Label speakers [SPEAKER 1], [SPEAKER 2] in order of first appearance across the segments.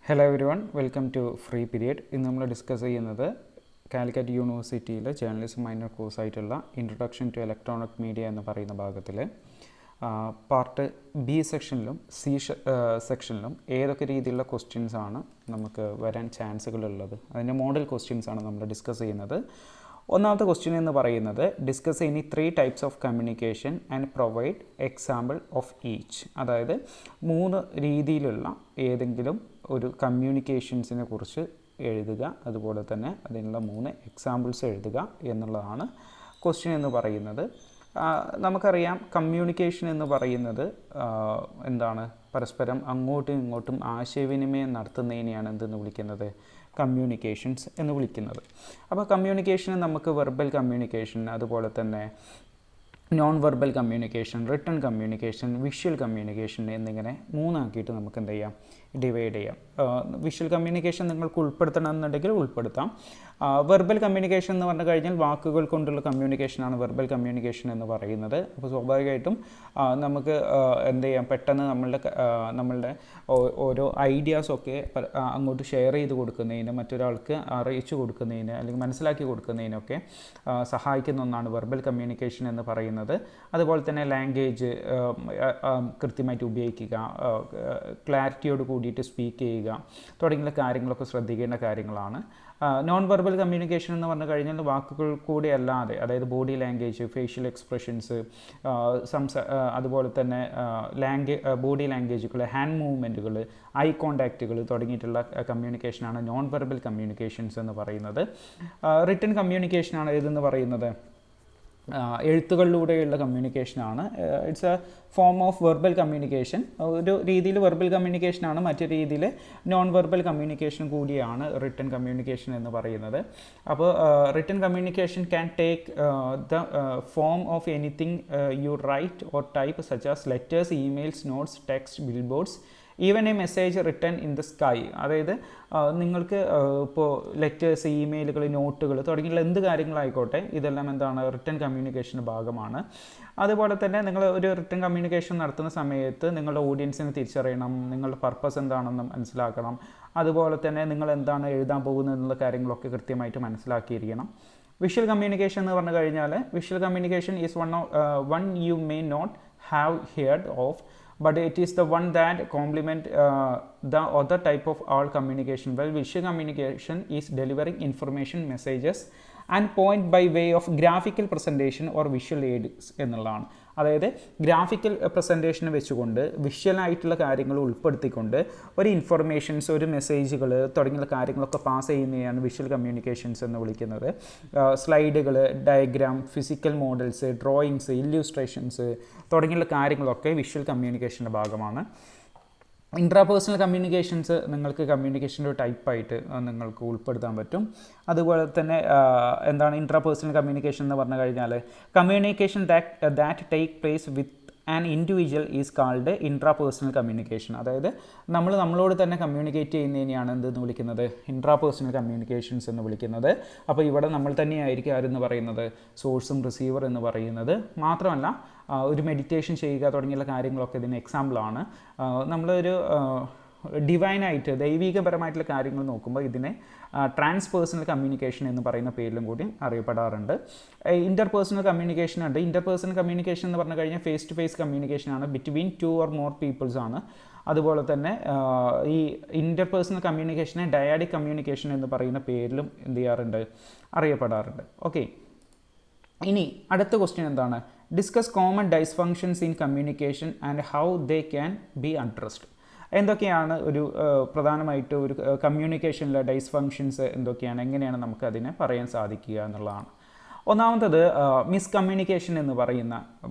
[SPEAKER 1] Hello everyone, welcome to free period. ഇന്ന് നമ്മൾ discuss ചെയ്യുന്നത് കാലിക്കറ്റ് യൂണിവേഴ്സിറ്റിയിലെ ജേർണലിസം മൈനർ കോഴ്സായിട്ടുള്ള ഇൻട്രൊഡക്ഷൻ ടു ഇലക്ട്രോണിക് മീഡിയ എന്ന് പറയുന്ന ഭാഗത്തിൽ പാർട്ട് ബി സെക്ഷനിലും സി സെക്ഷനിലും ഏതൊക്കെ രീതിയിലുള്ള ക്വസ്റ്റ്യൻസാണ് നമുക്ക് വരാൻ ചാൻസുകളുള്ളത്, അതിൻ്റെ മോഡൽ ക്വസ്റ്റ്യൻസാണ് നമ്മൾ ഡിസ്കസ് ചെയ്യുന്നത്. ഒന്നാമത്തെ ക്വസ്റ്റ്യൻ എന്ന് പറയുന്നത് discuss any 3 types of communication and provide example of each. അതായത് 3 രീതിയിലുള്ള ഏതെങ്കിലും ഒരു കമ്മ്യൂണിക്കേഷൻസിനെ കുറിച്ച് എഴുതുക, അതുപോലെ തന്നെ അതിനുള്ള 3 എക്സാമ്പിൾസ് എഴുതുക എന്നുള്ളതാണ് ക്വസ്റ്റ്യൻ എന്ന് പറയുന്നത്. നമുക്കറിയാം, കമ്മ്യൂണിക്കേഷൻ എന്ന് പറയുന്നത് എന്താണ്, പരസ്പരം അങ്ങോട്ടും ഇങ്ങോട്ടും ആശയവിനിമയം നടത്തുന്നതിനെയാണ് എന്തെന്ന് വിളിക്കുന്നത്, കമ്മ്യൂണിക്കേഷൻസ് എന്ന് വിളിക്കുന്നത്. അപ്പോൾ കമ്മ്യൂണിക്കേഷന് നമുക്ക് വെർബൽ കമ്മ്യൂണിക്കേഷൻ, അതുപോലെ തന്നെ non verbal communication, written communication, visual communication എന്നിങ്ങനെ 3 ആക്കിയിട്ട് നമുക്ക് എന്ത് ചെയ്യാം, ഡിവൈഡ് ചെയ്യാം. വിഷ്വൽ കമ്മ്യൂണിക്കേഷൻ നിങ്ങൾക്ക് ഉൾപ്പെടുത്തണമെന്നുണ്ടെങ്കിൽ ഉൾപ്പെടുത്താം. വെർബൽ കമ്മ്യൂണിക്കേഷൻ എന്ന് പറഞ്ഞു കഴിഞ്ഞാൽ വാക്കുകൾ കൊണ്ടുള്ള കമ്മ്യൂണിക്കേഷനാണ് വെർബൽ കമ്മ്യൂണിക്കേഷൻ എന്ന് പറയുന്നത്. അപ്പോൾ സ്വാഭാവികമായിട്ടും നമുക്ക് എന്ത് ചെയ്യാം, പെട്ടെന്ന് നമ്മളുടെ ഓരോ ഐഡിയാസൊക്കെ അങ്ങോട്ട് ഷെയർ ചെയ്ത് കൊടുക്കുന്നതിന്, മറ്റൊരാൾക്ക് അറിയിച്ചു കൊടുക്കുന്നതിന് അല്ലെങ്കിൽ മനസ്സിലാക്കി കൊടുക്കുന്നതിനൊക്കെ സഹായിക്കുന്ന ഒന്നാണ് വെർബൽ കമ്മ്യൂണിക്കേഷൻ എന്ന് പറയുന്നത്. അതുപോലെ തന്നെ ലാംഗ്വേജ് കൃത്യമായിട്ട് ഉപയോഗിക്കുക, ക്ലാരിറ്റിയോട് കൂടിയിട്ട് സ്പീക്ക് ചെയ്യുക തുടങ്ങിയ കാര്യങ്ങളൊക്കെ ശ്രദ്ധിക്കേണ്ട കാര്യങ്ങളാണ്. നോൺ വെർബൽ കമ്മ്യൂണിക്കേഷൻ എന്ന് പറഞ്ഞു കഴിഞ്ഞാൽ വാക്കുകൾ കൂടി അല്ലാതെ, അതായത് ബോഡി ലാംഗ്വേജ്, ഫേഷ്യൽ എക്സ്പ്രഷൻസ്, അതുപോലെ തന്നെ ബോഡി ലാംഗ്വേജുകൾ, ഹാൻഡ് മൂവ്മെൻറ്റുകൾ, ഐ കോണ്ടാക്റ്റുകൾ തുടങ്ങിയിട്ടുള്ള കമ്മ്യൂണിക്കേഷനാണ് നോൺ വെർബൽ കമ്മ്യൂണിക്കേഷൻസ് എന്ന് പറയുന്നത്. റിട്ടൺ കമ്മ്യൂണിക്കേഷനാണ് ഇതെന്ന് പറയുന്നത് എഴുത്തുകളിലൂടെയുള്ള കമ്മ്യൂണിക്കേഷനാണ്. It's a form of verbal communication. ഒരു രീതിയിൽ വെർബൽ കമ്മ്യൂണിക്കേഷനാണ്, മറ്റൊരു രീതിയിൽ നോൺ വെർബൽ കമ്മ്യൂണിക്കേഷൻ കൂടിയാണ് റിട്ടൺ കമ്മ്യൂണിക്കേഷൻ എന്ന് പറയുന്നത്. അപ്പോൾ written communication can take the form of anything you write or type such as letters, emails, notes, text, billboards, even a message written in the sky. അതായത് നിങ്ങൾക്ക് ഇപ്പോൾ letters, ഇമെയിലുകൾ, നോട്ടുകൾ തുടങ്ങിയുള്ള എന്ത് കാര്യങ്ങളായിക്കോട്ടെ, ഇതെല്ലാം എന്താണ്, റിട്ടൺ കമ്മ്യൂണിക്കേഷൻ്റെ ഭാഗമാണ്. അതുപോലെ തന്നെ നിങ്ങൾ ഒരു റിട്ടൺ കമ്മ്യൂണിക്കേഷൻ നടത്തുന്ന സമയത്ത് നിങ്ങളുടെ ഓഡിയൻസിനെ തിരിച്ചറിയണം, നിങ്ങളുടെ പർപ്പസ് എന്താണെന്ന് മനസ്സിലാക്കണം, അതുപോലെ തന്നെ നിങ്ങൾ എന്താണ് എഴുതാൻ പോകുന്നത് എന്നുള്ള കാര്യങ്ങളൊക്കെ കൃത്യമായിട്ട് മനസ്സിലാക്കിയിരിക്കണം. വിഷ്വൽ കമ്മ്യൂണിക്കേഷൻ എന്ന് പറഞ്ഞു കഴിഞ്ഞാൽ, visual communication is one you may not have heard of, but it is the one that complement the other type of all communication. Well, visual communication is delivering information, messages and point by way of graphical presentation or visual aids എന്നുള്ളതാണ്. അതായത് graphical പ്രസൻറ്റേഷന് വെച്ചുകൊണ്ട് വിഷ്വലായിട്ടുള്ള കാര്യങ്ങൾ ഉൾപ്പെടുത്തിക്കൊണ്ട് ഒരു informations, ഒരു മെസ്സേജുകൾ തുടങ്ങിയുള്ള കാര്യങ്ങളൊക്കെ പാസ് ചെയ്യുന്നതാണ് വിഷ്വൽ കമ്മ്യൂണിക്കേഷൻസ് എന്ന് വിളിക്കുന്നത്. സ്ലൈഡുകൾ, ഡയഗ്രാം, ഫിസിക്കൽ മോഡൽസ്, ഡ്രോയിങ്സ്, ഇല്യൂസ്ട്രേഷൻസ് തുടങ്ങിയുള്ള കാര്യങ്ങളൊക്കെ വിഷ്വൽ കമ്മ്യൂണിക്കേഷൻ്റെ ഭാഗമാണ്. ഇൻട്രാപേഴ്സണൽ കമ്മ്യൂണിക്കേഷൻസ് നിങ്ങൾക്ക് കമ്മ്യൂണിക്കേഷൻ്റെ ഒരു ടൈപ്പായിട്ട് നിങ്ങൾക്ക് ഉൾപ്പെടുത്താൻ പറ്റും. അതുപോലെ തന്നെ എന്താണ് ഇൻട്രാപേഴ്സണൽ കമ്മ്യൂണിക്കേഷൻ എന്ന് പറഞ്ഞു കഴിഞ്ഞാൽ, communication that take place with an individual is called intrapersonal communication. അതായത് നമ്മളോട് തന്നെ കമ്മ്യൂണിക്കേറ്റ് ചെയ്യുന്നതിനെയാണ് എന്തെന്ന് വിളിക്കുന്നത്, ഇൻട്രാപേഴ്സണൽ കമ്മ്യൂണിക്കേഷൻസ് എന്ന് വിളിക്കുന്നത്. അപ്പോൾ ഇവിടെ നമ്മൾ തന്നെയായിരിക്കും ആരെന്ന് പറയുന്നത്, സോഴ്സും റിസീവർ എന്ന് പറയുന്നത്. മാത്രമല്ല ഒരു മെഡിറ്റേഷൻ ചെയ്യുക തുടങ്ങിയുള്ള കാര്യങ്ങളൊക്കെ ഇതിന് എക്സാമ്പിളാണ്. നമ്മളൊരു ഡിവൈനായിട്ട് ദൈവികപരമായിട്ടുള്ള കാര്യങ്ങൾ നോക്കുമ്പോൾ ഇതിനെ ട്രാൻസ്പേഴ്സണൽ കമ്മ്യൂണിക്കേഷൻ എന്ന് പറയുന്ന പേരിലും കൂടി അറിയപ്പെടാറുണ്ട്. ഇൻ്റർപേഴ്സണൽ കമ്മ്യൂണിക്കേഷൻ ഉണ്ട്. ഇൻ്റർപേഴ്സണൽ കമ്മ്യൂണിക്കേഷൻ എന്ന് പറഞ്ഞു കഴിഞ്ഞാൽ ഫേസ് ടു ഫേസ് കമ്മ്യൂണിക്കേഷനാണ്, ബിറ്റ്വീൻ 2 or more പീപ്പിൾസ് ആണ്. അതുപോലെ തന്നെ ഈ ഇൻ്റർപേഴ്സണൽ കമ്മ്യൂണിക്കേഷനെ ഡയാഡിക് കമ്മ്യൂണിക്കേഷൻ എന്ന് പറയുന്ന പേരിലും എന്ത് ചെയ്യാറുണ്ട്, അറിയപ്പെടാറുണ്ട്. ഓക്കെ, ഇനി അടുത്ത ക്വസ്റ്റ്യൻ എന്താണ്, discuss common dysfunctions in communication and how they can be addressed. എന്തൊക്കെയാണ് ഒരു പ്രധാനമായിട്ട് ഒരു കമ്മ്യൂണിക്കേഷനിലെ ഡൈസ്ഫങ്ഷൻസ് എന്തൊക്കെയാണ്, എങ്ങനെയാണ് നമുക്കതിനെ പറയാൻ സാധിക്കുക എന്നുള്ളതാണ്. ഒന്നാമത്തത് മിസ്കമ്മ്യൂണിക്കേഷൻ എന്ന് പറയുന്ന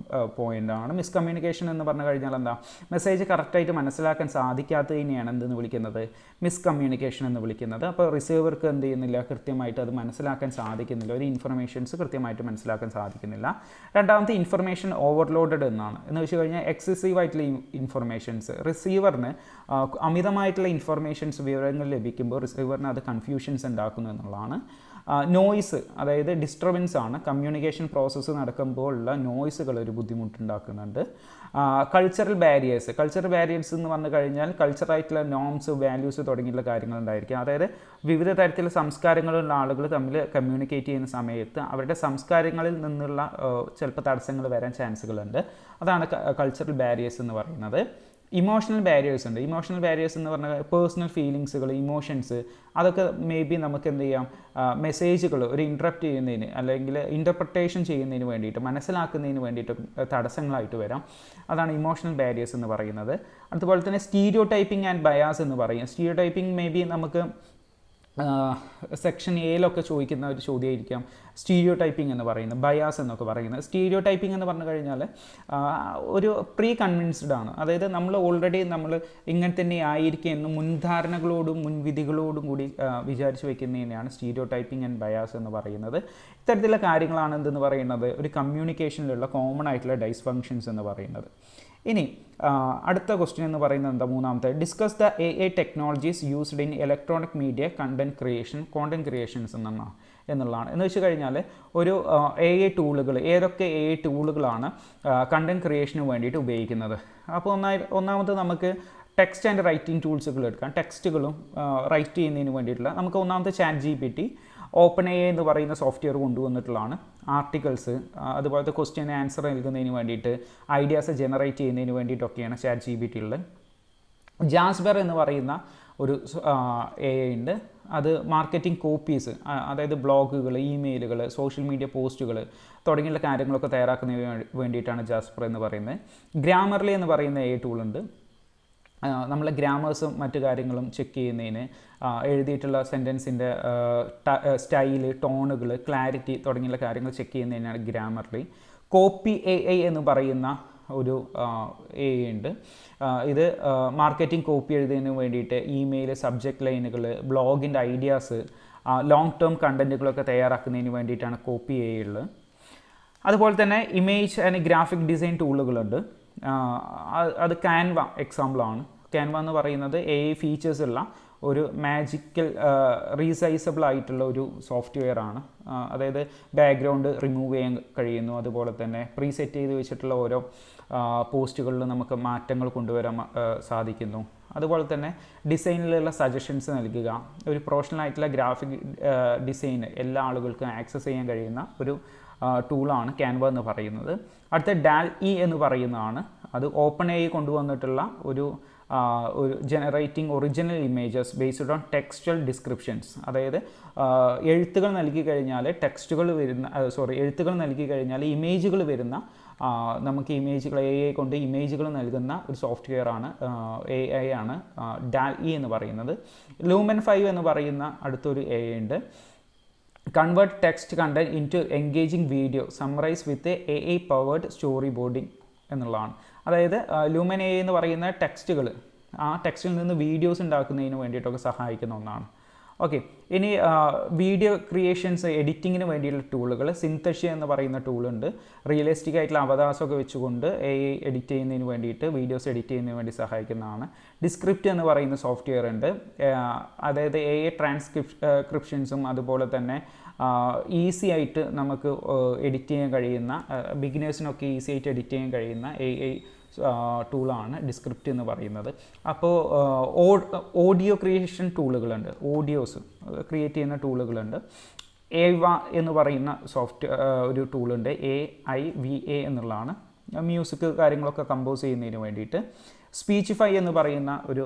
[SPEAKER 1] പോയിൻ്റാണ്. മിസ്കമ്മ്യൂണിക്കേഷൻ എന്ന് പറഞ്ഞു കഴിഞ്ഞാൽ എന്താ, മെസ്സേജ് കറക്റ്റായിട്ട് മനസ്സിലാക്കാൻ സാധിക്കാത്തതിനെയാണ് എന്തെന്ന് വിളിക്കുന്നത്, മിസ്കമ്മ്യൂണിക്കേഷൻ എന്ന് വിളിക്കുന്നത്. അപ്പോൾ റിസീവർക്ക് എന്ത് ചെയ്യുന്നില്ല, കൃത്യമായിട്ട് അത് മനസ്സിലാക്കാൻ സാധിക്കുന്നില്ല, ഒരു ഇൻഫർമേഷൻസ് കൃത്യമായിട്ട് മനസ്സിലാക്കാൻ സാധിക്കുന്നില്ല. രണ്ടാമത്തെ ഇൻഫർമേഷൻ ഓവർലോഡഡ് എന്ന് വെച്ച് കഴിഞ്ഞാൽ എക്സസീവ് ആയിട്ടുള്ള ഇൻഫർമേഷൻസ്, റിസീവറിന് അമിതമായിട്ടുള്ള ഇൻഫർമേഷൻസ്, വിവരങ്ങൾ ലഭിക്കുമ്പോൾ റിസീവറിന് അത് കൺഫ്യൂഷൻസ് ഉണ്ടാക്കുന്നു എന്നുള്ളതാണ്. നോയ്സ്, അതായത് ഡിസ്റ്റർബൻസ് ആണ്. കമ്മ്യൂണിക്കേഷൻ പ്രോസസ്സ് നടക്കുമ്പോഴുള്ള നോയ്സുകൾ ഒരു ബുദ്ധിമുട്ടുണ്ടാക്കുന്നുണ്ട്. കൾച്ചറൽ ബാരിയേഴ്സ് എന്ന് പറഞ്ഞു കഴിഞ്ഞാൽ കൾച്ചറായിട്ടുള്ള നോംസ്, വാല്യൂസ് തുടങ്ങിയുള്ള കാര്യങ്ങളുണ്ടായിരിക്കും. അതായത് വിവിധ തരത്തിലുള്ള സംസ്കാരങ്ങളുള്ള ആളുകൾ തമ്മിൽ കമ്മ്യൂണിക്കേറ്റ് ചെയ്യുന്ന സമയത്ത് അവരുടെ സംസ്കാരങ്ങളിൽ നിന്നുള്ള ചിലപ്പോൾ തടസ്സങ്ങൾ വരാൻ ചാൻസുകളുണ്ട്. അതാണ് കൾച്ചറൽ ബാരിയേഴ്സ് എന്ന് പറയുന്നത്. ഇമോഷണൽ ബാരിയേഴ്സ് ഉണ്ട്. ഇമോഷണൽ ബാരിയേഴ്സ് എന്ന് പറഞ്ഞാൽ പേഴ്സണൽ ഫീലിങ്സുകൾ, ഇമോഷൻസ്, അതൊക്കെ മേ ബി നമുക്ക് എന്ത് ചെയ്യാം, മെസ്സേജുകൾ ഒരു ഇൻറ്ററപ്റ്റ് ചെയ്യുന്നതിന് അല്ലെങ്കിൽ ഇൻ്റർപ്രിട്ടേഷൻ ചെയ്യുന്നതിന് വേണ്ടിയിട്ട്, മനസ്സിലാക്കുന്നതിന് വേണ്ടിയിട്ട് തടസ്സങ്ങളായിട്ട് വരാം. അതാണ് ഇമോഷണൽ ബാരിയേഴ്സ് എന്ന് പറയുന്നത്. അതുപോലെ തന്നെ സ്റ്റീരിയോ ടൈപ്പിംഗ് ആൻഡ് ബയാസ് എന്ന് പറയും. സ്റ്റീരിയോ ടൈപ്പിംഗ് മേ ബി നമുക്ക് സെക്ഷൻ എയിലൊക്കെ ചോദിക്കുന്ന ഒരു ചോദ്യമായിരിക്കാം സ്റ്റീരിയോ ടൈപ്പിംഗ് എന്ന് പറയുന്നത്, ബയാസ് എന്നൊക്കെ പറയുന്നത്. സ്റ്റീരിയോ ടൈപ്പിംഗ് എന്ന് പറഞ്ഞു കഴിഞ്ഞാൽ ഒരു പ്രീ കൺവിൻസ്ഡ് ആണ്. അതായത് നമ്മൾ ഓൾറെഡി നമ്മൾ ഇങ്ങനെ തന്നെ ആയിരിക്കും എന്ന് മുൻധാരണകളോടും മുൻവിധികളോടും കൂടി വിചാരിച്ച് വയ്ക്കുന്നതിനെയാണ് സ്റ്റീരിയോ ടൈപ്പിംഗ് ആൻഡ് ബയാസ് എന്ന് പറയുന്നത്. ഇത്തരത്തിലുള്ള കാര്യങ്ങളാണ് എന്തെന്ന് പറയുന്നത് ഒരു കമ്മ്യൂണിക്കേഷനിലുള്ള കോമൺ ആയിട്ടുള്ള ഡൈസ്ഫങ്ഷൻസ് എന്ന് പറയുന്നത്. ഇനി അടുത്ത ക്വസ്റ്റ്യൻ എന്ന് പറയുന്നത് എന്താ, മൂന്നാമത്തെ, discuss the AI technologies used in electronic media content creations എന്നുള്ളതാണ്. എന്ന് വെച്ച് കഴിഞ്ഞാൽ ഒരു AI ടൂളുകൾ, ഏതൊക്കെ AI ടൂളുകളാണ് കണ്ടന്റ് ക്രിയേഷന് വേണ്ടിയിട്ട് ഉപയോഗിക്കുന്നത്. അപ്പോൾ ഒന്നാമത് നമുക്ക് ടെക്സ്റ്റ് ആൻഡ് റൈറ്റിംഗ് ടൂൾസുകൾ എടുക്കാം. ടെക്സ്റ്റുകളും റൈറ്റ് ചെയ്യുന്നതിന് വേണ്ടിയിട്ടുള്ള നമുക്ക് ഒന്നാമത്തെ ChatGPT, OpenAI എന്ന് പറയുന്ന സോഫ്റ്റ്വെയർ കൊണ്ടുവന്നിട്ടുള്ളതാണ്. ആർട്ടിക്കിൾസ്, അതുപോലത്തെ ക്വസ്റ്റ്യൻ ആൻസർ നൽകുന്നതിന് വേണ്ടിയിട്ട്, ഐഡിയാസ് ജനറേറ്റ് ചെയ്യുന്നതിന് വേണ്ടിയിട്ടൊക്കെയാണ് ChatGPT ഉള്ളത്. ജാസ്പർ എന്ന് പറയുന്ന ഒരു AI ഉണ്ട്. അത് മാർക്കറ്റിംഗ് കോപ്പീസ്, അതായത് ബ്ലോഗുകൾ, ഇമെയിലുകൾ, സോഷ്യൽ മീഡിയ പോസ്റ്റുകൾ തുടങ്ങിയുള്ള കാര്യങ്ങളൊക്കെ തയ്യാറാക്കുന്നതിന് വേണ്ടിയിട്ടാണ് ജാസ്പർ എന്ന് പറയുന്നത്. ഗ്രാമർലി എന്ന് പറയുന്ന AI ടൂളുണ്ട്. നമ്മളെ ഗ്രാമേഴ്സും മറ്റു കാര്യങ്ങളും ചെക്ക് ചെയ്യുന്നതിന്, എഴുതിയിട്ടുള്ള സെൻറ്റൻസിൻ്റെ സ്റ്റൈല്, ടോണുകൾ, ക്ലാരിറ്റി തുടങ്ങിയുള്ള കാര്യങ്ങൾ ചെക്ക് ചെയ്യുന്നതിനാണ് ഗ്രാമർലി. കോപ്പി AI എന്ന് പറയുന്ന ഒരു AI ഉണ്ട്. ഇത് മാർക്കറ്റിംഗ് കോപ്പി എഴുതുന്നതിന് വേണ്ടിയിട്ട് ഇമെയിൽ, സബ്ജക്റ്റ് ലൈനുകൾ, ബ്ലോഗിൻ്റെ ഐഡിയാസ്, ലോങ് ടേം കണ്ടൻറ്റുകളൊക്കെ തയ്യാറാക്കുന്നതിന് വേണ്ടിയിട്ടാണ് കോപ്പി AI ഉള്ളത്. അതുപോലെ തന്നെ ഇമേജ് ആൻഡ് ഗ്രാഫിക് ഡിസൈൻ ടൂളുകളുണ്ട്. അത് ക്യാൻവ എക്സാമ്പിളാണ്. ക്യാൻവ എന്ന് പറയുന്നത് AI ഫീച്ചേഴ്സ് ഉള്ള ഒരു മാജിക്കൽ റീസൈസബിൾ ആയിട്ടുള്ള ഒരു സോഫ്റ്റ്വെയർ ആണ്. അതായത് ബാക്ക്ഗ്രൗണ്ട് റിമൂവ് ചെയ്യാൻ കഴിയുന്നു. അതുപോലെ തന്നെ പ്രീസെറ്റ് ചെയ്ത് വെച്ചിട്ടുള്ള ഓരോ പോസ്റ്റുകളിൽ നമുക്ക് മാറ്റങ്ങൾ കൊണ്ടുവരാൻ സാധിക്കുന്നു. അതുപോലെ തന്നെ ഡിസൈനിലുള്ള സജഷൻസ് നൽകുക. ഒരു പ്രൊഫഷണൽ ആയിട്ടുള്ള ഗ്രാഫിക് ഡിസൈൻ എല്ലാ ആളുകൾക്കും ആക്സസ് ചെയ്യാൻ കഴിയുന്ന ഒരു ടൂളാണ് ക്യാൻവ എന്ന് പറയുന്നത്. അടുത്ത DALL-E എന്ന് പറയുന്നതാണ്. അത് OpenAI കൊണ്ടുവന്നിട്ടുള്ള ഒരു generating original images based on textual descriptions. അതായത് എഴുത്തുകൾ നൽകി കഴിഞ്ഞാൽ എഴുത്തുകൾ നൽകി കഴിഞ്ഞാൽ ഇമേജുകൾ വരുന്ന, നമുക്ക് ഇമേജുകൾ AI കൊണ്ട് ഇമേജുകൾ നൽകുന്ന ഒരു സോഫ്റ്റ്വെയർ ആണ്, AI ആണ് DALL-E എന്ന് പറയുന്നത്. Lumen 5 എന്ന് പറയുന്ന അടുത്തൊരു AI ഉണ്ട്. Convert text content into engaging video summarise with AI powered story boarding എന്നുള്ളതാണ്. അതായത് ലൂമൻ AI എന്ന് പറയുന്ന ടെക്സ്റ്റുകൾ, ആ ടെക്സ്റ്റിൽ നിന്ന് വീഡിയോസ് ഉണ്ടാക്കുന്നതിന് വേണ്ടിയിട്ടൊക്കെ സഹായിക്കുന്ന ഒന്നാണ്. ഓക്കെ, ഇനി വീഡിയോ ക്രിയേഷൻസ്, എഡിറ്റിങ്ങിന് വേണ്ടിയുള്ള ടൂളുകൾ, സിന്തഷ്യ എന്ന് പറയുന്ന ടൂളുണ്ട്. റിയലിസ്റ്റിക് ആയിട്ടുള്ള അവതാസമൊക്കെ വെച്ചുകൊണ്ട് AI എഡിറ്റ് ചെയ്യുന്നതിന് വേണ്ടിയിട്ട്, വീഡിയോസ് എഡിറ്റ് ചെയ്യുന്നതിന് വേണ്ടി സഹായിക്കുന്നതാണ്. ഡിസ്ക്രിപ്റ്റ് എന്ന് പറയുന്ന സോഫ്റ്റ്വെയർ ഉണ്ട്. അതായത് AI ട്രാൻസ്ക്രിപ്ഷൻസും അതുപോലെ തന്നെ ഈസി ആയിട്ട് നമുക്ക് എഡിറ്റ് ചെയ്യാൻ കഴിയുന്ന, ബിഗിനേഴ്സിനൊക്കെ ഈസി ആയിട്ട് എഡിറ്റ് ചെയ്യാൻ കഴിയുന്ന AI ടൂളാണ് ഡിസ്ക്രിപ്റ്റ് എന്ന് പറയുന്നത്. അപ്പോൾ ഓഡിയോ ക്രിയേഷൻ ടൂളുകളുണ്ട്, ഓഡിയോസ് ക്രിയേറ്റ് ചെയ്യുന്ന ടൂളുകളുണ്ട്. ഏവ എന്ന് പറയുന്ന ഒരു ടൂളുണ്ട്, AIVA എന്നുള്ളതാണ്. മ്യൂസിക് കാര്യങ്ങളൊക്കെ കമ്പോസ് ചെയ്യുന്നതിന് വേണ്ടിയിട്ട്. സ്പീച്ചിഫൈ എന്ന് പറയുന്ന ഒരു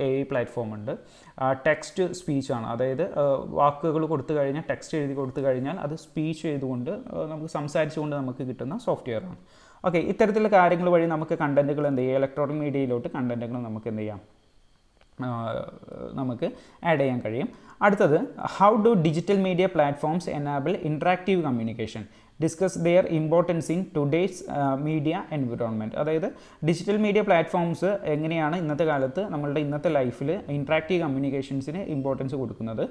[SPEAKER 1] AI പ്ലാറ്റ്ഫോം ഉണ്ട്. ടെക്സ്റ്റ് സ്പീച്ചാണ്, അതായത് വാക്കുകൾ കൊടുത്തു കഴിഞ്ഞാൽ, ടെക്സ്റ്റ് എഴുതി കൊടുത്തു കഴിഞ്ഞാൽ അത് സ്പീച്ച് ചെയ്തുകൊണ്ട് നമുക്ക് സംസാരിച്ചുകൊണ്ട് നമുക്ക് കിട്ടുന്ന സോഫ്റ്റ്വെയറാണ്. ഓക്കെ, ഇത്തരത്തിലുള്ള കാര്യങ്ങൾ വഴി നമുക്ക് കണ്ടൻറ്റുകൾ എന്ത് ചെയ്യാം, ഇലക്ട്രോണിക് മീഡിയയിലോട്ട് കണ്ടൻറ്റുകൾ നമുക്ക് എന്ത് ചെയ്യാം, നമുക്ക് ആഡ് ചെയ്യാൻ കഴിയും. അടുത്തത്, how do digital media platforms enable interactive communication, discuss their importance in today's media environment. അതായത് ഡിജിറ്റൽ മീഡിയ പ്ലാറ്റ്ഫോംസ് എങ്ങനെയാണ് ഇന്നത്തെ കാലത്ത് നമ്മളുടെ ഇന്നത്തെ ലൈഫിൽ ഇൻട്രാക്റ്റീവ് കമ്മ്യൂണിക്കേഷൻസിന് ഇമ്പോർട്ടൻസ് കൊടുക്കുന്നത്,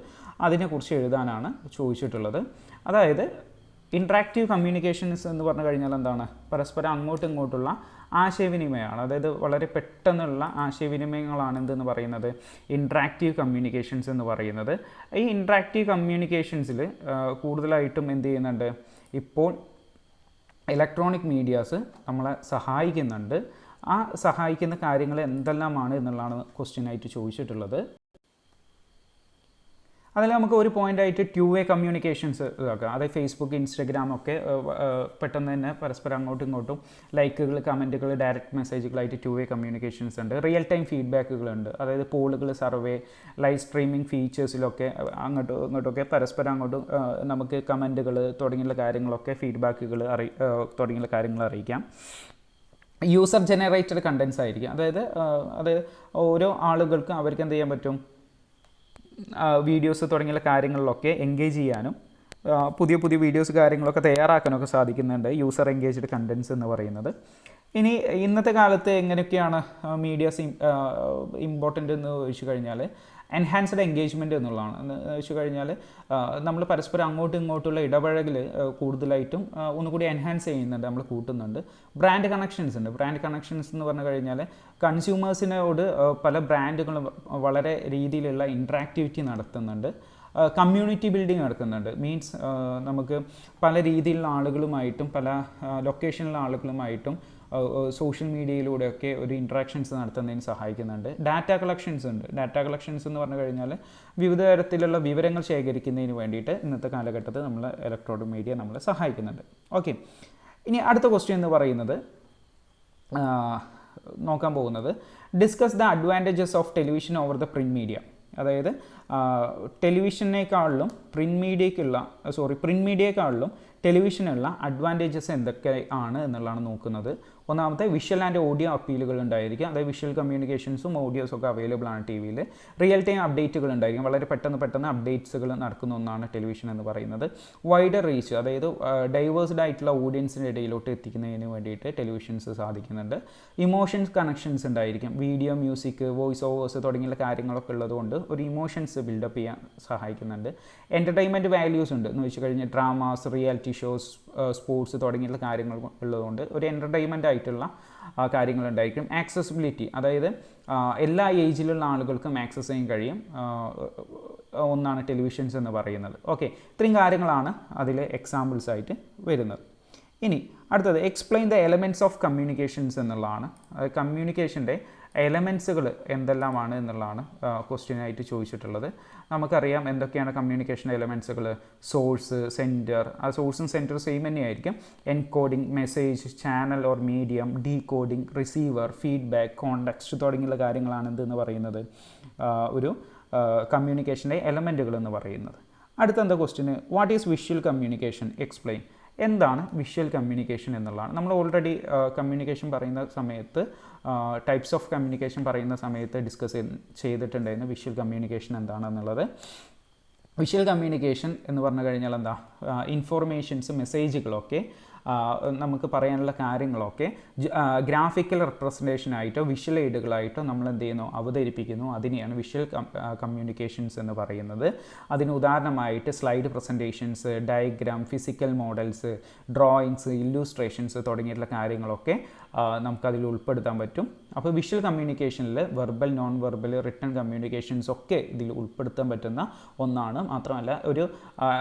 [SPEAKER 1] അതിനെക്കുറിച്ച് എഴുതാനാണ് ചോദിച്ചിട്ടുള്ളത്. അതായത് ഇൻട്രാക്റ്റീവ് കമ്മ്യൂണിക്കേഷൻസ് എന്ന് പറഞ്ഞു കഴിഞ്ഞാൽ എന്താണ്, പരസ്പരം അങ്ങോട്ടും ഇങ്ങോട്ടുള്ള ആശയവിനിമയമാണ്. അതായത് വളരെ പെട്ടെന്നുള്ള ആശയവിനിമയങ്ങളാണ് എന്തെന്ന് പറയുന്നത് ഇൻട്രാക്റ്റീവ് കമ്മ്യൂണിക്കേഷൻസ് എന്ന് പറയുന്നത്. ഈ ഇൻട്രാക്റ്റീവ് കമ്മ്യൂണിക്കേഷൻസിൽ കൂടുതലായിട്ടും എന്ത് ചെയ്യുന്നുണ്ട്, ഇപ്പോൾ ഇലക്ട്രോണിക് മീഡിയാസ് നമ്മളെ സഹായിക്കുന്നുണ്ട്. ആ സഹായിക്കുന്ന കാര്യങ്ങൾ എന്തെല്ലാമാണ് എന്നുള്ളതാണ് ക്വസ്റ്റ്യനായിട്ട് ചോദിച്ചിട്ടുള്ളത്. അതിൽ നമുക്ക് ഒരു പോയിൻ്റായിട്ട് 2-way കമ്മ്യൂണിക്കേഷൻസ് ഇതാക്കാം. അതായത് ഫേസ്ബുക്ക്, ഇൻസ്റ്റഗ്രാം ഒക്കെ പെട്ടെന്ന് തന്നെ പരസ്പരം അങ്ങോട്ടും ഇങ്ങോട്ടും ലൈക്കുകൾ, കമൻറ്റുകൾ, ഡയറക്റ്റ് മെസ്സേജുകളായിട്ട് 2-way കമ്മ്യൂണിക്കേഷൻസ് ഉണ്ട്. റിയൽ ടൈം ഫീഡ്ബാക്കുകളുണ്ട്. അതായത് പോളുകൾ, സർവേ, ലൈവ് സ്ട്രീമിംഗ് ഫീച്ചേഴ്സിലൊക്കെ അങ്ങോട്ടും ഇങ്ങോട്ടൊക്കെ പരസ്പരം അങ്ങോട്ടും നമുക്ക് കമൻറ്റുകൾ തുടങ്ങിയുള്ള കാര്യങ്ങളൊക്കെ ഫീഡ്ബാക്കുകൾ തുടങ്ങിയുള്ള കാര്യങ്ങൾ അറിയിക്കാം. യൂസർ ജനറേറ്റഡ് കണ്ടൻസ് ആയിരിക്കും. അതായത് ഓരോ ആളുകൾക്കും അവർക്ക് എന്ത് ചെയ്യാൻ പറ്റും, വീഡിയോസ് തുടങ്ങിയുള്ള കാര്യങ്ങളിലൊക്കെ എൻഗേജ് ചെയ്യാനും പുതിയ പുതിയ വീഡിയോസ് കാര്യങ്ങളൊക്കെ തയ്യാറാക്കാനൊക്കെ സാധിക്കുന്നുണ്ട് യൂസർ എൻഗേജ്ഡ് കണ്ടൻസ് എന്ന് പറയുന്നത്. ഇനി ഇന്നത്തെ കാലത്ത് എങ്ങനെയൊക്കെയാണ് മീഡിയാസ് ഇമ്പോർട്ടൻ്റ് എന്ന് ചോദിച്ചു കഴിഞ്ഞാൽ എൻഹാൻസ്ഡ് എൻഗേജ്മെൻറ്റ് എന്നുള്ളതാണ്. എന്ന് വെച്ച് കഴിഞ്ഞാൽ നമ്മൾ പരസ്പരം അങ്ങോട്ടും ഇങ്ങോട്ടുള്ള ഇടപഴകൽ കൂടുതലായിട്ടും ഒന്നുകൂടി എൻഹാൻസ് ചെയ്യുന്നുണ്ട്, നമ്മൾ കൂട്ടുന്നുണ്ട്. ബ്രാൻഡ് കണക്ഷൻസ് ഉണ്ട്. ബ്രാൻഡ് കണക്ഷൻസ് എന്ന് പറഞ്ഞു കഴിഞ്ഞാൽ കൺസ്യൂമേഴ്സിനോട് പല ബ്രാൻഡുകളും വളരെ രീതിയിലുള്ള ഇൻട്രാക്ടിവിറ്റി നടത്തുന്നുണ്ട്. കമ്മ്യൂണിറ്റി ബിൽഡിംഗ് നടക്കുന്നുണ്ട്. മീൻസ് നമുക്ക് പല രീതിയിലുള്ള ആളുകളുമായിട്ടും പല ലൊക്കേഷനിലുള്ള ആളുകളുമായിട്ടും സോഷ്യൽ മീഡിയയിലൂടെയൊക്കെ ഒരു ഇൻട്രാക്ഷൻസ് നടത്തുന്നതിന് സഹായിക്കുന്നുണ്ട്. ഡാറ്റ കളക്ഷൻസ് ഉണ്ട്. ഡാറ്റ കളക്ഷൻസ് എന്ന് പറഞ്ഞു കഴിഞ്ഞാൽ വിവിധ തരത്തിലുള്ള വിവരങ്ങൾ ശേഖരിക്കുന്നതിന് വേണ്ടിയിട്ട് ഇന്നത്തെ കാലഘട്ടത്തിൽ നമ്മൾ ഇലക്ട്രോണിക് മീഡിയ നമ്മളെ സഹായിക്കുന്നുണ്ട്. ഓക്കെ, ഇനി അടുത്ത ക്വസ്റ്റ്യൻ എന്ന് പറയുന്നത് നോക്കാൻ പോകുന്നത് discuss the advantages of television over the print media. അതായത് ടെലിവിഷനേക്കാളിലും പ്രിൻറ്റ് മീഡിയയെക്കാളിലും ടെലിവിഷനുള്ള അഡ്വാൻറ്റേജസ് എന്തൊക്കെ ആണ് എന്നുള്ളതാണ് നോക്കുന്നത്. ഒന്നാമത്തെ വിഷ്വൽ ആൻഡ് ഓഡിയോ അപ്പീലുകൾ ഉണ്ടായിരിക്കും. അതായത് വിഷ്വൽ കമ്മ്യൂണിക്കേഷൻസും ഓഡിയോസും ഒക്കെ അവൈലബിൾ ആണ് ടി വിയിൽ. റിയൽ ടൈം അപ്ഡേറ്റുകൾ ഉണ്ടായിരിക്കും. വളരെ പെട്ടെന്ന് അപ്ഡേറ്റ്സുകൾ നടക്കുന്ന ഒന്നാണ് ടെലിവിഷൻ എന്ന് പറയുന്നത്. വൈഡർ റീച്ച്, അതായത് ഡൈവേഴ്സ്ഡ് ആയിട്ടുള്ള ഓഡിയൻസിൻ്റെ ഇടയിലോട്ട് എത്തിക്കുന്നതിന് വേണ്ടിയിട്ട് ടെലിവിഷൻസ് സാധിക്കുന്നുണ്ട്. ഇമോഷൻസ് കണക്ഷൻസ് ഉണ്ടായിരിക്കും. വീഡിയോ, മ്യൂസിക്, വോയിസ് ഓവേഴ്സ് തുടങ്ങിയുള്ള കാര്യങ്ങളൊക്കെ ഉള്ളതുകൊണ്ട് ഒരു ഇമോഷൻസ് ബിൽഡപ്പ് ചെയ്യാൻ സഹായിക്കുന്നുണ്ട്. എൻ്റർടൈൻമെൻറ്റ് വാല്യൂസ് ഉണ്ട് എന്ന് വെച്ച് കഴിഞ്ഞാൽ ഡ്രാമാസ്, റിയാലിറ്റി ഷോസ്, സ്പോർട്സ് തുടങ്ങിയുള്ള കാര്യങ്ങൾ ഉള്ളതുകൊണ്ട് ഒരു എൻ്റർടൈൻമെൻ്റ് ആയിട്ടുള്ള കാര്യങ്ങളുണ്ടായിരിക്കും. ആക്സസിബിലിറ്റി, അതായത് എല്ലാ ഏജിലുള്ള ആളുകൾക്കും ആക്സസ് ചെയ്യാൻ കഴിയും ഒന്നാണ് ടെലിവിഷൻസ് എന്ന് പറയുന്നത്. ഓക്കെ, ഇത്രയും കാര്യങ്ങളാണ് അതിൽ എക്സാമ്പിൾസ് ആയിട്ട് വരുന്നത്. ഇനി അടുത്തത് explain the elements of communications എന്നുള്ളതാണ്. കമ്മ്യൂണിക്കേഷൻ്റെ എലമെൻറ്റ്സുകൾ എന്തെല്ലാമാണ് എന്നുള്ളതാണ് ക്വസ്റ്റ്യനായിട്ട് ചോദിച്ചിട്ടുള്ളത്. നമുക്കറിയാം എന്തൊക്കെയാണ് കമ്മ്യൂണിക്കേഷൻ എലമെൻറ്റ്സുകൾ. Source, centre. ആ സോഴ്സും സെൻറ്ററും സെയിം തന്നെയായിരിക്കും. Encoding, message, channel or medium, decoding, receiver, feedback, context തുടങ്ങിയുള്ള കാര്യങ്ങളാണ് എന്തെന്ന് പറയുന്നത് ഒരു കമ്മ്യൂണിക്കേഷൻ്റെ എലമെൻറ്റുകൾ എന്ന് പറയുന്നത്. അടുത്ത question what is visual communication, explain. എന്താണ് വിഷ്വൽ കമ്മ്യൂണിക്കേഷൻ എന്നുള്ളതാണ്. നമ്മൾ ഓൾറെഡി കമ്മ്യൂണിക്കേഷൻ പറയുന്ന സമയത്ത് ടൈപ്സ് ഓഫ് കമ്മ്യൂണിക്കേഷൻ പറയുന്ന സമയത്ത് ഡിസ്കസ് ചെയ്തിട്ടുണ്ടായിരുന്നു വിഷ്വൽ കമ്മ്യൂണിക്കേഷൻ എന്താണെന്നുള്ളത്. വിഷ്വൽ കമ്മ്യൂണിക്കേഷൻ എന്ന് പറഞ്ഞു കഴിഞ്ഞാൽ എന്താ, ഇൻഫോർമേഷൻസ്, മെസ്സേജുകളൊക്കെ നമുക്ക് പറയാനുള്ള കാര്യങ്ങളൊക്കെ ഗ്രാഫിക്കൽ റെപ്രസെൻറ്റേഷനായിട്ടോ വിഷ്വൽ എയ്ഡുകളായിട്ടോ നമ്മൾ എന്ത് ചെയ്യുന്നു, അവതരിപ്പിക്കുന്നു. അതിനെയാണ് വിഷ്വൽ കമ്മ്യൂണിക്കേഷൻസ് എന്ന് പറയുന്നത്. അതിന് ഉദാഹരണമായിട്ട് slide presentations, diagram, physical models, drawings, illustrations തുടങ്ങിയിട്ടുള്ള കാര്യങ്ങളൊക്കെ നമുക്കതിൽ ഉൾപ്പെടുത്താൻ പറ്റും. അപ്പോൾ വിഷ്വൽ കമ്മ്യൂണിക്കേഷനിൽ verbal, non verbal, written communications ഒക്കെ ഇതിൽ ഉൾപ്പെടുത്താൻ പറ്റുന്ന ഒന്നാണ്. മാത്രമല്ല ഒരു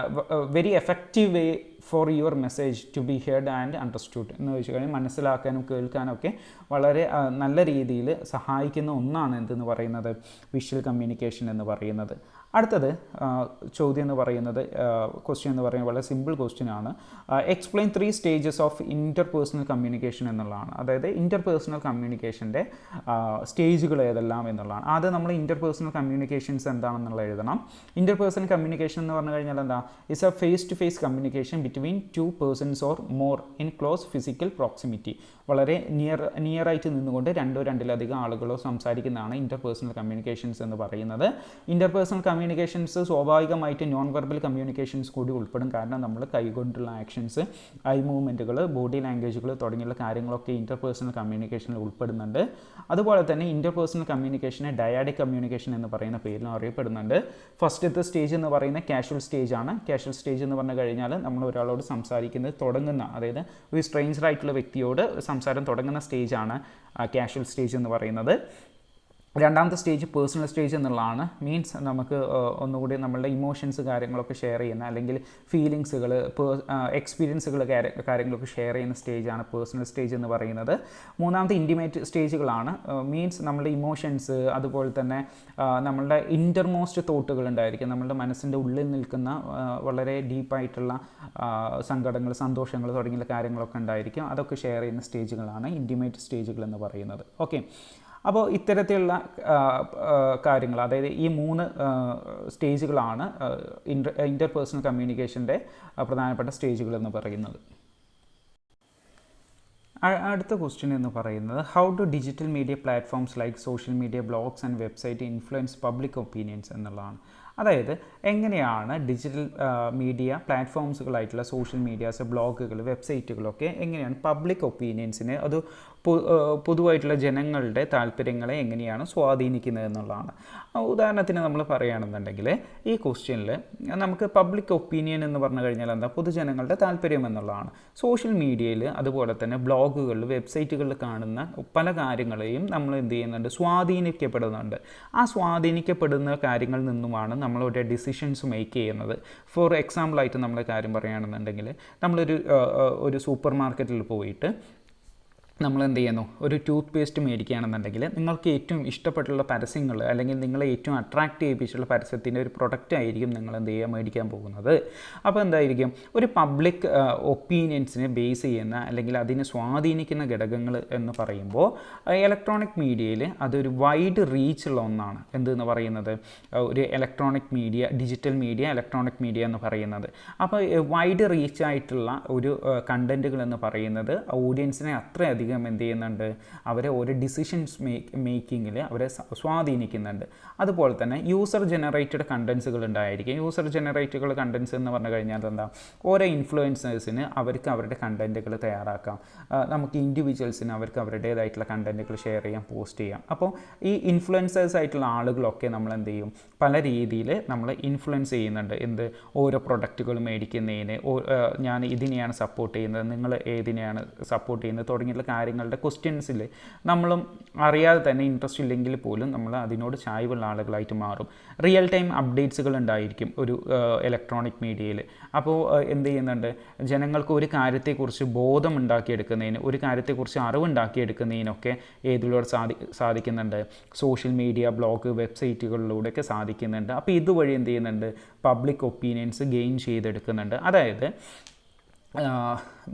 [SPEAKER 1] very effective way for your message to be heard and understood എന്ന് വെച്ച് കഴിഞ്ഞാൽ മനസ്സിലാക്കാനും കേൾക്കാനൊക്കെ വളരെ നല്ല രീതിയിൽ സഹായിക്കുന്ന ഒന്നാണ് എന്തെന്ന് പറയുന്നത് വിഷ്വൽ കമ്മ്യൂണിക്കേഷൻ എന്ന് പറയുന്നത്. അടുത്തത് ചോദ്യം എന്ന് പറയുന്നത്, ക്വസ്റ്റ്യൻ എന്ന് പറയുന്നത് വളരെ സിമ്പിൾ ക്വസ്റ്റ്യൻ ആണ്. Explain 3 stages of interpersonal communication എന്നുള്ളതാണ്. അതായത് ഇൻ്റർപേഴ്സണൽ കമ്മ്യൂണിക്കേഷൻ്റെ സ്റ്റേജുകൾ ഏതെല്ലാം എന്നുള്ളതാണ്. ആദ്യം നമ്മൾ ഇൻ്റർപേഴ്സണൽ കമ്മ്യൂണിക്കേഷൻസ് എന്താണെന്നുള്ള എഴുതണം. ഇൻ്റർപേഴ്സണൽ കമ്മ്യൂണിക്കേഷൻ എന്ന് പറഞ്ഞു കഴിഞ്ഞാൽ എന്താ, it's a face to face communication between 2 persons or more in close physical proximity. വളരെ നിയറായിട്ട് നിന്നുകൊണ്ട് രണ്ടോ രണ്ടിലധികം ആളുകളോ സംസാരിക്കുന്നതാണ് ഇൻ്റർപേഴ്സണൽ കമ്മ്യൂണിക്കേഷൻസ് എന്ന് പറയുന്നത്. ഇൻ്റർപേഴ്സണൽ കമ്മ്യൂണിക്കേഷൻസ് സ്വാഭാവികമായിട്ട് നോൺ വെർബൽ കമ്മ്യൂണിക്കേഷൻസ് കൂടി ഉൾപ്പെടും. കാരണം നമ്മൾ കൈകൊണ്ടുള്ള ആക്ഷൻസ്, ഐ മൂവ്മെൻറ്റുകൾ, ബോഡി ലാംഗ്വേജുകൾ തുടങ്ങിയുള്ള കാര്യങ്ങളൊക്കെ ഇൻ്റർപേഴ്സണൽ കമ്മ്യൂണിക്കേഷനിൽ ഉൾപ്പെടുന്നുണ്ട്. അതുപോലെ തന്നെ ഇൻ്റർപേഴ്സണൽ കമ്മ്യൂണിക്കേഷനെ ഡയാഡിക് കമ്മ്യൂണിക്കേഷൻ എന്ന് പറയുന്ന പേരിലും അറിയപ്പെടുന്നുണ്ട്. ഫസ്റ്റത്തെ സ്റ്റേജ് എന്ന് പറയുന്ന കാഷ്വൽ സ്റ്റേജ് ആണ്. കാഷ്വൽ സ്റ്റേജ് എന്ന് പറഞ്ഞു കഴിഞ്ഞാൽ നമ്മൾ ഒരാളോട് സംസാരിക്കുന്നത് തുടങ്ങുന്ന, അതായത് ഒരു സ്ട്രേഞ്ചർ ആയിട്ടുള്ള വ്യക്തിയോട് സംസാരം തുടങ്ങുന്ന സ്റ്റേജാണ് കാഷ്വൽ സ്റ്റേജ് എന്ന് പറയുന്നത്. രണ്ടാമത്തെ സ്റ്റേജ് പേഴ്സണൽ സ്റ്റേജ് എന്നുള്ളതാണ്. മീൻസ് നമുക്ക് ഒന്നുകൂടി നമ്മളുടെ ഇമോഷൻസ് കാര്യങ്ങളൊക്കെ ഷെയർ ചെയ്യുന്ന, അല്ലെങ്കിൽ ഫീലിങ്സുകൾ, എക്സ്പീരിയൻസുകൾ കാര്യങ്ങളൊക്കെ ഷെയർ ചെയ്യുന്ന സ്റ്റേജാണ് പേഴ്സണൽ സ്റ്റേജ് എന്ന് പറയുന്നത്. മൂന്നാമത്തെ ഇൻറ്റിമേറ്റ് സ്റ്റേജുകളാണ്. മീൻസ് നമ്മളുടെ ഇമോഷൻസ്, അതുപോലെ തന്നെ നമ്മളുടെ ഇൻ്റർമോസ്റ്റ് തോട്ടുകൾ ഉണ്ടായിരിക്കും, നമ്മളുടെ മനസ്സിൻ്റെ ഉള്ളിൽ നിൽക്കുന്ന വളരെ ഡീപ്പായിട്ടുള്ള സങ്കടങ്ങൾ, സന്തോഷങ്ങൾ തുടങ്ങിയ കാര്യങ്ങളൊക്കെ ഉണ്ടായിരിക്കും. അതൊക്കെ ഷെയർ ചെയ്യുന്ന സ്റ്റേജുകളാണ് ഇൻറ്റിമേറ്റ് സ്റ്റേജുകൾ എന്ന് പറയുന്നത്. ഓക്കെ, അപ്പോൾ ഇത്തരത്തിലുള്ള കാര്യങ്ങൾ, അതായത് ഈ 3 സ്റ്റേജുകളാണ് ഇൻ്റർപേഴ്സണൽ കമ്മ്യൂണിക്കേഷൻ്റെ പ്രധാനപ്പെട്ട സ്റ്റേജുകൾ എന്ന് പറയുന്നത്. അടുത്ത ക്വസ്റ്റ്യൻ എന്ന് പറയുന്നത്, how do digital media platforms like social media, blogs and website influence public opinions എന്നുള്ളതാണ്. അതായത് എങ്ങനെയാണ് ഡിജിറ്റൽ മീഡിയ പ്ലാറ്റ്ഫോംസുകളായിട്ടുള്ള സോഷ്യൽ മീഡിയാസ്, ബ്ലോഗുകൾ, വെബ്സൈറ്റുകളൊക്കെ എങ്ങനെയാണ് പബ്ലിക് ഒപ്പീനിയൻസിനെ, അത് പൊതുവായിട്ടുള്ള ജനങ്ങളുടെ താല്പര്യങ്ങളെ എങ്ങനെയാണ് സ്വാധീനിക്കുന്നത് എന്നുള്ളതാണ്. ഉദാഹരണത്തിന് നമ്മൾ പറയുകയാണെന്നുണ്ടെങ്കിൽ ഈ ക്വസ്റ്റ്യനിൽ നമുക്ക് പബ്ലിക് ഒപ്പീനിയൻ എന്ന് പറഞ്ഞു കഴിഞ്ഞാൽ എന്താ, പൊതുജനങ്ങളുടെ താല്പര്യം എന്നുള്ളതാണ്. സോഷ്യൽ മീഡിയയിൽ, അതുപോലെ തന്നെ ബ്ലോഗുകളിൽ, വെബ്സൈറ്റുകളിൽ കാണുന്ന പല കാര്യങ്ങളെയും നമ്മൾ എന്ത് ചെയ്യുന്നുണ്ട്, സ്വാധീനിക്കപ്പെടുന്നുണ്ട്. ആ സ്വാധീനിക്കപ്പെടുന്ന കാര്യങ്ങളിൽ നിന്നുമാണ് നമ്മളൊരു ഡിസിഷൻസ് മേക്ക് ചെയ്യുന്നത്. ഫോർ എക്സാമ്പിളായിട്ട് നമ്മൾ കാര്യം പറയുകയാണെന്നുണ്ടെങ്കിൽ, നമ്മളൊരു സൂപ്പർ മാർക്കറ്റിൽ പോയിട്ട് നമ്മൾ എന്ത് ചെയ്യുന്നു, ഒരു ടൂത്ത് പേസ്റ്റ് മേടിക്കുകയാണെന്നുണ്ടെങ്കിൽ നിങ്ങൾക്ക് ഏറ്റവും ഇഷ്ടപ്പെട്ടുള്ള പരസ്യങ്ങൾ, അല്ലെങ്കിൽ നിങ്ങളെ ഏറ്റവും അട്രാക്റ്റ് ചെയ്യിപ്പിച്ചുള്ള പരസ്യത്തിൻ്റെ ഒരു പ്രൊഡക്റ്റ് ആയിരിക്കും നിങ്ങൾ എന്ത് ചെയ്യുക, മേടിക്കാൻ പോകുന്നത്. അപ്പോൾ എന്തായിരിക്കും, ഒരു പബ്ലിക് ഒപ്പീനിയൻസിനെ ബേസ് ചെയ്യുന്ന, അല്ലെങ്കിൽ അതിനെ സ്വാധീനിക്കുന്ന ഘടകങ്ങൾ എന്ന് പറയുമ്പോൾ ഇലക്ട്രോണിക് മീഡിയയിൽ അതൊരു വൈഡ് റീച്ചുള്ള ഒന്നാണ്. എന്തെന്ന് പറയുന്നത്, ഒരു electronic media, digital media, electronic media എന്ന് പറയുന്നത്. അപ്പോൾ വൈഡ് റീച്ചായിട്ടുള്ള ഒരു കണ്ടൻറ്റുകൾ എന്ന് പറയുന്നത് ഓഡിയൻസിനെ അത്രയധികം എന്ത് ചെയ്യുന്നുണ്ട്, അവരെ ഓരോ ഡിസിഷൻസ് മേക്കിങ്ങിൽ അവരെ സ്വാധീനിക്കുന്നുണ്ട്. അതുപോലെ തന്നെ യൂസർ ജനറേറ്റഡ് കണ്ടൻസുകൾ ഉണ്ടായിരിക്കും. യൂസർ ജനറേറ്റുകൾ കണ്ടൻസ് എന്ന് പറഞ്ഞു കഴിഞ്ഞാൽ എന്താ, ഓരോ ഇൻഫ്ലുവൻസേഴ്സിന് അവർക്ക് അവരുടെ കണ്ടൻറ്റുകൾ തയ്യാറാക്കാം. നമുക്ക് ഇൻഡിവിജ്വൽസിന് അവർക്ക് അവരുടേതായിട്ടുള്ള കണ്ടൻറ്റുകൾ ഷെയർ ചെയ്യാം, പോസ്റ്റ് ചെയ്യാം. അപ്പോൾ ഈ ഇൻഫ്ലുവൻസേഴ്സ് ആയിട്ടുള്ള ആളുകളൊക്കെ നമ്മൾ എന്ത് ചെയ്യും, പല രീതിയിൽ നമ്മൾ ഇൻഫ്ലുവൻസ് ചെയ്യുന്നുണ്ട്. ഓരോ പ്രൊഡക്റ്റുകൾ മേടിക്കുന്നതിന്, ഞാൻ ഇതിനെയാണ് സപ്പോർട്ട് ചെയ്യുന്നത്, നിങ്ങൾ ഏതിനെയാണ് സപ്പോർട്ട് ചെയ്യുന്നത് തുടങ്ങിയുള്ള കാര്യങ്ങളുടെ ക്വസ്റ്റ്യൻസിൽ നമ്മളും അറിയാതെ തന്നെ, ഇൻട്രസ്റ്റ് ഇല്ലെങ്കിൽ പോലും നമ്മൾ അതിനോട് ചായ്വുള്ള ആളുകളായിട്ട് മാറും. റിയൽ ടൈം അപ്ഡേറ്റ്സുകൾ ഉണ്ടായിരിക്കും ഒരു ഇലക്ട്രോണിക് മീഡിയയിൽ. അപ്പോൾ എന്ത് ചെയ്യുന്നുണ്ട്, ജനങ്ങൾക്ക് ഒരു കാര്യത്തെക്കുറിച്ച് ബോധം ഉണ്ടാക്കിയെടുക്കുന്നതിന്, ഒരു കാര്യത്തെക്കുറിച്ച് അറിവുണ്ടാക്കിയെടുക്കുന്നതിനൊക്കെ ഏതിലൂടെ സാധിക്കുന്നുണ്ട്, സോഷ്യൽ മീഡിയ, ബ്ലോഗ്, വെബ്സൈറ്റുകളിലൂടെയൊക്കെ സാധിക്കുന്നുണ്ട്. അപ്പോൾ ഇതുവഴി എന്ത് ചെയ്യുന്നുണ്ട്, പബ്ലിക് ഒപ്പീനിയൻസ് ഗെയിൻ ചെയ്തെടുക്കുന്നുണ്ട്. അതായത്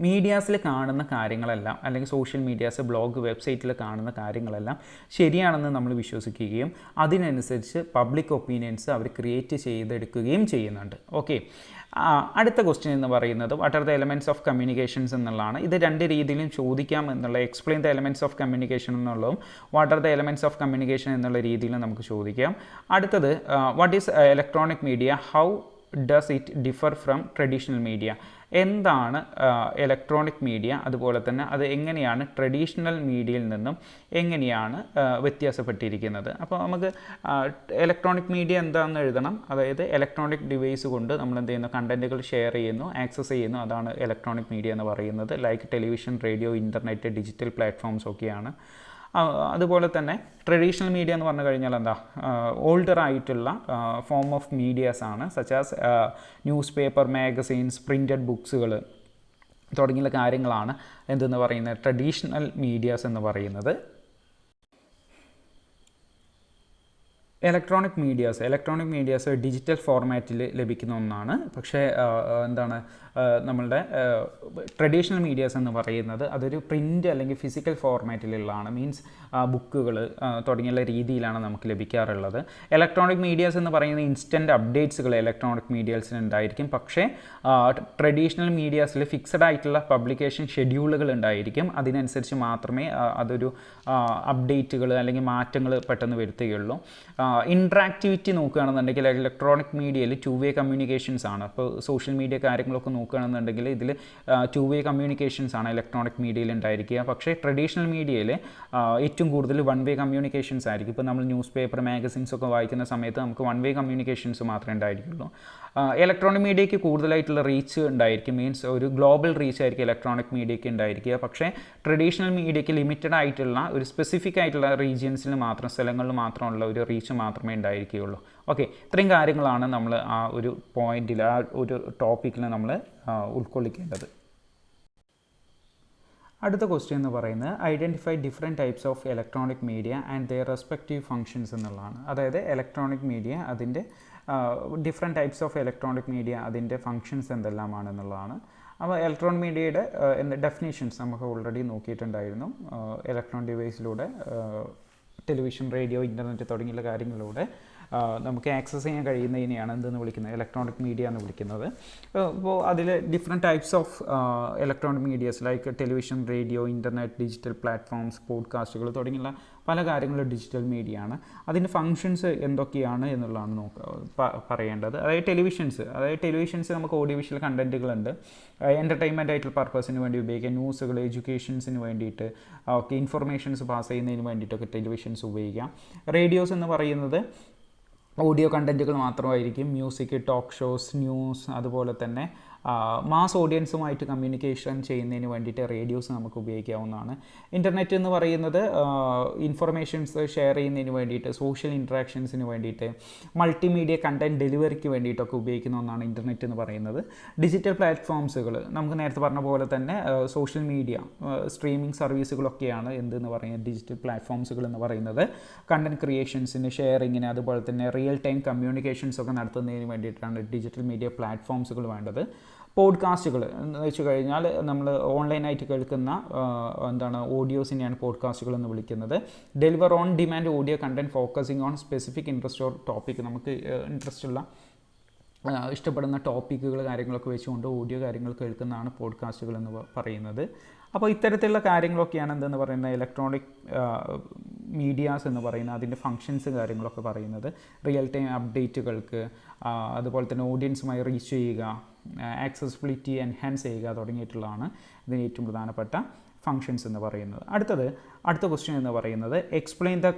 [SPEAKER 1] മീഡിയാസിൽ കാണുന്ന കാര്യങ്ങളെല്ലാം, അല്ലെങ്കിൽ സോഷ്യൽ മീഡിയാസ്, ബ്ലോഗ്, വെബ്സൈറ്റിൽ കാണുന്ന കാര്യങ്ങളെല്ലാം ശരിയാണെന്ന് നമ്മൾ വിശ്വസിക്കുകയും അതിനനുസരിച്ച് പബ്ലിക് ഒപ്പീനിയൻസ് അവർ ക്രിയേറ്റ് ചെയ്തെടുക്കുകയും ചെയ്യുന്നുണ്ട്. ഓക്കെ, അടുത്ത ക്വസ്റ്റ്യൻ എന്ന് പറയുന്നത് what are the elements of communications എന്നുള്ളതാണ്. ഇത് 2 രീതിയിലും ചോദിക്കാം എന്നുള്ള, explain the elements of communication എന്നുള്ളതും what are the elements of communication എന്നുള്ള രീതിയിലും നമുക്ക് ചോദിക്കാം. അടുത്തത് what is electronic media, how does it differ from traditional media. എന്താണ് ഇലക്ട്രോണിക് മീഡിയ, അതുപോലെ തന്നെ അത് എങ്ങനെയാണ് ട്രഡീഷണൽ മീഡിയയിൽ നിന്നും എങ്ങനെയാണ് വ്യത്യാസപ്പെട്ടിരിക്കുന്നത്. അപ്പോൾ നമുക്ക് ഇലക്ട്രോണിക് മീഡിയ എന്താണെന്ന് എഴുതണം. അതായത് ഇലക്ട്രോണിക് ഡിവൈസ് കൊണ്ട് നമ്മൾ എന്ത് ചെയ്യുന്നു, കണ്ടൻറ്റുകൾ ഷെയർ ചെയ്യുന്നു, ആക്സസ് ചെയ്യുന്നു, അതാണ് ഇലക്ട്രോണിക് മീഡിയ എന്ന് പറയുന്നത്. Like television, radio, internet, digital platforms ഒക്കെയാണ്. അതുപോലെ തന്നെ ട്രഡീഷണൽ മീഡിയ എന്ന് പറഞ്ഞു കഴിഞ്ഞാൽ എന്താ, ഓൾഡർ ആയിട്ടുള്ള ഫോം ഓഫ് മീഡിയാസ് ആണ്, such as newspaper, magazines, printed ബുക്സുകൾ തുടങ്ങിയുള്ള കാര്യങ്ങളാണ് എന്തെന്ന് പറയുന്നത്, ട്രഡീഷണൽ മീഡിയാസ് എന്ന് പറയുന്നത്. ഇലക്ട്രോണിക് മീഡിയാസ് ഡിജിറ്റൽ ഫോർമാറ്റിൽ ലഭിക്കുന്ന ഒന്നാണ്. പക്ഷേ എന്താണ്, നമ്മളുടെ ട്രഡീഷണൽ മീഡിയാസ് എന്ന് പറയുന്നത് അതൊരു പ്രിൻ്റ് അല്ലെങ്കിൽ ഫിസിക്കൽ ഫോർമാറ്റിലുള്ളതാണ്. മീൻസ് ബുക്കുകൾ തുടങ്ങിയുള്ള രീതിയിലാണ് നമുക്ക് ലഭിക്കാറുള്ളത്. ഇലക്ട്രോണിക് മീഡിയാസ് എന്ന് പറയുന്നത് ഇൻസ്റ്റൻറ്റ് അപ്ഡേറ്റ്സുകൾ ഇലക്ട്രോണിക് മീഡിയാസിന് ഉണ്ടായിരിക്കും. പക്ഷേ ട്രഡീഷണൽ മീഡിയാസിൽ ഫിക്സഡ് ആയിട്ടുള്ള പബ്ലിക്കേഷൻ ഷെഡ്യൂളുകൾ ഉണ്ടായിരിക്കും. അതിനനുസരിച്ച് മാത്രമേ അതൊരു അപ്ഡേറ്റുകൾ അല്ലെങ്കിൽ മാറ്റങ്ങൾ പെട്ടെന്ന് വരുത്തുകയുള്ളൂ. ഇൻട്രാക്ടിവിറ്റി നോക്കുകയാണെന്നുണ്ടെങ്കിൽ ഇലക്ട്രോണിക് മീഡിയയിൽ ടു വേ കമ്മ്യൂണിക്കേഷൻസ് ആണ്. അപ്പോൾ സോഷ്യൽ മീഡിയ കാര്യങ്ങളൊക്കെ നോക്കുകയാണെന്നുണ്ടെങ്കിൽ ഇതിൽ ടു വേ കമ്മ്യൂണിക്കേഷൻസ് ആണ് ഇലക്ട്രോണിക് മീഡിയയിൽ ഉണ്ടായിരിക്കുക. പക്ഷേ ട്രഡീഷണൽ മീഡിയയിൽ ഏറ്റവും കൂടുതൽ വൺ വേ കമ്മ്യൂണിക്കേഷൻസ് ആയിരിക്കും. ഇപ്പോൾ നമ്മൾ ന്യൂസ് പേപ്പർ മാഗസിൻസ് ഒക്കെ വായിക്കുന്ന സമയത്ത് നമുക്ക് വൺ വേ കമ്മ്യൂണിക്കേഷൻസ് മാത്രമേ ഉണ്ടായിരിക്കുള്ളൂ. ഇലക്ട്രോണിക് മീഡിയയ്ക്ക് കൂടുതലായിട്ടുള്ള റീച്ച് ഉണ്ടായിരിക്കും, മീൻസ് ഒരു ഗ്ലോബൽ റീച്ച് ആയിരിക്കും ഇലക്ട്രോണിക് മീഡിയയ്ക്ക് ഉണ്ടായിരിക്കുക. പക്ഷേ ട്രഡീഷണൽ മീഡിയയ്ക്ക് ലിമിറ്റഡ് ആയിട്ടുള്ള ഒരു സ്പെസിഫിക് ആയിട്ടുള്ള റീജിയൻസിൽ മാത്രം, സ്ഥലങ്ങളിൽ മാത്രമുള്ള ഒരു റീച്ച് മാത്രമേ ഉണ്ടായിരിക്കുകയുള്ളൂ. ഓക്കെ, ഇത്രയും കാര്യങ്ങളാണ് നമ്മൾ ആ ഒരു പോയിന്റിൽ, ആ ഒരു ടോപ്പിക്കിൽ നമ്മൾ ഉൾക്കൊള്ളിക്കേണ്ടത്. അടുത്ത ക്വസ്റ്റ്യൻ എന്ന് പറയുന്നത് identify different types of electronic media and their respective functions എന്നുള്ളതാണ്. അതായത് ഇലക്ട്രോണിക് മീഡിയ, അതിൻ്റെ different types of electronic media, അതിൻ്റെ ഫങ്ഷൻസ് എന്തെല്ലാമാണെന്നുള്ളതാണ്. അപ്പോൾ ഇലക്ട്രോണിക് മീഡിയയുടെ ഡെഫിനേഷൻസ് നമുക്ക് ഓൾറെഡി നോക്കിയിട്ടുണ്ടായിരുന്നു. ഇലക്ട്രോണിക് ഡിവൈസിലൂടെ, ടെലിവിഷൻ, റേഡിയോ, ഇൻ്റർനെറ്റ് തുടങ്ങിയുള്ള കാര്യങ്ങളിലൂടെ നമുക്ക് ആക്സസ് ചെയ്യാൻ കഴിയുന്നതിനെയാണ് എന്തെന്ന് വിളിക്കുന്നത്, ഇലക്ട്രോണിക് മീഡിയ എന്ന് വിളിക്കുന്നത്. അപ്പോൾ അതിൽ different types of electronic medias like television, radio, internet, digital platforms, പോഡ്കാസ്റ്റുകൾ തുടങ്ങിയുള്ള പല കാര്യങ്ങളും ഡിജിറ്റൽ മീഡിയ ആണ്. അതിൻ്റെ ഫങ്ഷൻസ് എന്തൊക്കെയാണ് എന്നുള്ളതാണ് പറയേണ്ടത്. അതായത് ടെലിവിഷൻസ് നമുക്ക് ഓഡിയോ വിഷ്വൽ കണ്ടൻറ്റുകളുണ്ട്. എൻ്റർടൈൻമെൻ്റ് ആയിട്ടുള്ള പർപ്പസിന് വേണ്ടി ഉപയോഗിക്കാം. ന്യൂസുകൾ, എഡ്യൂക്കേഷൻസിന് വേണ്ടിയിട്ട്, ഓക്കെ, ഇൻഫർമേഷൻസ് പാസ് ചെയ്യുന്നതിന് വേണ്ടിയിട്ടൊക്കെ ടെലിവിഷൻസ് ഉപയോഗിക്കാം. റേഡിയോസ് എന്ന് പറയുന്നത് ഓഡിയോ കണ്ടൻറ്റുകൾ മാത്രമായിരിക്കും. മ്യൂസിക്, ടോക്ക് ഷോസ്, ന്യൂസ്, അതുപോലെ തന്നെ മാസ് ഓഡിയൻസുമായിട്ട് കമ്മ്യൂണിക്കേഷൻ ചെയ്യുന്നതിന് വേണ്ടിയിട്ട് റേഡിയോസ് നമുക്ക് ഉപയോഗിക്കാവുന്നതാണ്. ഇൻ്റർനെറ്റ് എന്ന് പറയുന്നത് ഇൻഫർമേഷൻസ് ഷെയർ ചെയ്യുന്നതിന് വേണ്ടിയിട്ട്, സോഷ്യൽ ഇൻട്രാക്ഷൻസിന് വേണ്ടിയിട്ട്, മൾട്ടിമീഡിയ കണ്ടൻറ്റ് ഡെലിവറിക്ക് വേണ്ടിയിട്ടൊക്കെ ഉപയോഗിക്കുന്ന ഒന്നാണ് ഇൻ്റർനെറ്റ് എന്ന് പറയുന്നത്. ഡിജിറ്റൽ പ്ലാറ്റ്ഫോംസുകൾ നമുക്ക് നേരത്തെ പറഞ്ഞ പോലെ തന്നെ സോഷ്യൽ മീഡിയ, സ്ട്രീമിംഗ് സർവീസുകളൊക്കെയാണ് എന്തെന്ന് പറയുന്നത് ഡിജിറ്റൽ പ്ലാറ്റ്ഫോംസുകൾ എന്ന് പറയുന്നത്. കണ്ടൻറ്റ് ക്രിയേഷൻസിന്, ഷെയറിങ്ങിന്, അതുപോലെ തന്നെ റിയൽ ടൈം കമ്മ്യൂണിക്കേഷൻസ് ഒക്കെ നടത്തുന്നതിന് വേണ്ടിയിട്ടാണ് ഡിജിറ്റൽ മീഡിയ പ്ലാറ്റ്ഫോംസുകൾ വേണ്ടത്. പോഡ്കാസ്റ്റുകൾ എന്ന് വെച്ച് കഴിഞ്ഞാൽ നമ്മൾ ഓൺലൈനായിട്ട് കേൾക്കുന്ന ഓഡിയോസിനെയാണ് പോഡ്കാസ്റ്റുകൾ എന്ന് വിളിക്കുന്നത്. Deliver on demand audio content focusing on specific interest or topic, നമുക്ക് ഇൻട്രസ്റ്റുള്ള ഇഷ്ടപ്പെടുന്ന ടോപ്പിക്കുകൾ കാര്യങ്ങളൊക്കെ വെച്ചുകൊണ്ട് ഓഡിയോ കാര്യങ്ങൾ കേൾക്കുന്നതാണ് പോഡ്കാസ്റ്റുകൾ എന്ന് പറയുന്നത്. അപ്പോൾ ഇത്തരത്തിലുള്ള കാര്യങ്ങളൊക്കെയാണ് എന്തെന്ന് പറയുന്നത് ഇലക്ട്രോണിക് മീഡിയാസ് എന്ന് പറയുന്നത്, അതിൻ്റെ ഫങ്ഷൻസ് കാര്യങ്ങളൊക്കെ പറയുന്നത്. റിയൽ ടൈം അപ്ഡേറ്റുകൾക്ക്, അതുപോലെ തന്നെ ഓഡിയൻസുമായി റീച്ച് ചെയ്യുക, ആക്സസിബിലിറ്റി എൻഹാൻസ് ചെയ്യുക തുടങ്ങിയിട്ടുള്ളതാണ് ഇതിന് ഏറ്റവും പ്രധാനപ്പെട്ട ഫങ്ഷൻസ് എന്ന് പറയുന്നത്. അടുത്ത ക്വസ്റ്റ്യൻ എന്ന് പറയുന്നത് explain the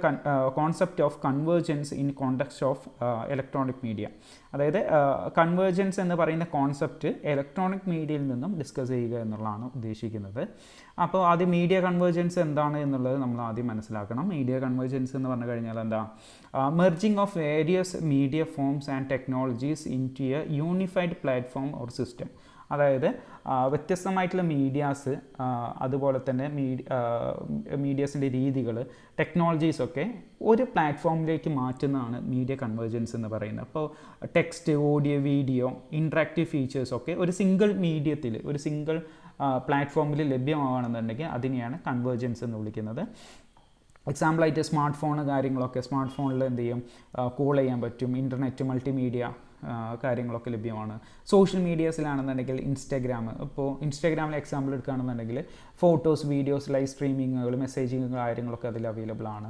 [SPEAKER 1] concept of convergence in context of electronic media. അതായത് കൺവേർജൻസ് എന്ന് പറയുന്ന കോൺസെപ്റ്റ് ഇലക്ട്രോണിക് മീഡിയയിൽ നിന്നും ഡിസ്കസ് ചെയ്യുക എന്നുള്ളതാണ് ഉദ്ദേശിക്കുന്നത്. അപ്പോൾ ആദ്യം മീഡിയ കൺവേർജൻസ് എന്താണ് എന്നുള്ളത് നമ്മൾ ആദ്യം മനസ്സിലാക്കണം. മീഡിയ കൺവേർജൻസ് എന്ന് പറഞ്ഞു കഴിഞ്ഞാൽ എന്താ, merging of various media forms and technologies into a unified platform or system. അതായത് വ്യത്യസ്തമായിട്ടുള്ള മീഡിയാസ്, അതുപോലെ തന്നെ മീഡിയാസിൻ്റെ രീതികൾ, ടെക്നോളജീസൊക്കെ ഒരു പ്ലാറ്റ്ഫോമിലേക്ക് മാറ്റുന്നതാണ് മീഡിയ കൺവേർജൻസ് എന്ന് പറയുന്നത്. അപ്പോൾ ടെക്സ്റ്റ്, ഓഡിയോ, വീഡിയോ, ഇൻട്രാക്റ്റീവ് ഫീച്ചേഴ്സൊക്കെ ഒരു സിംഗിൾ മീഡിയത്തിൽ, ഒരു സിംഗിൾ പ്ലാറ്റ്ഫോമിൽ ലഭ്യമാവുകയാണെന്നുണ്ടെങ്കിൽ അതിനെയാണ് കൺവേർജൻസ് എന്ന് വിളിക്കുന്നത്. എക്സാമ്പിളായിട്ട് സ്മാർട്ട് ഫോൺ കാര്യങ്ങളൊക്കെ, സ്മാർട്ട് ഫോണിൽ എന്ത് ചെയ്യും, കോൾ ചെയ്യാൻ പറ്റും, ഇൻ്റർനെറ്റ്, മൾട്ടിമീഡിയ കാര്യങ്ങളൊക്കെ ലഭ്യമാണ്. സോഷ്യൽ മീഡിയാസിലാണെന്നുണ്ടെങ്കിൽ ഇൻസ്റ്റാഗ്രാം, ഇപ്പോൾ ഇൻസ്റ്റാഗ്രാമിൽ എക്സാമ്പിൾ എടുക്കുകയാണെന്നുണ്ടെങ്കിൽ ഫോട്ടോസ്, വീഡിയോസ്, ലൈവ് സ്ട്രീമിങ്ങുകൾ, മെസ്സേജിങ് കാര്യങ്ങളൊക്കെ അതിൽ അവൈലബിൾ ആണ്.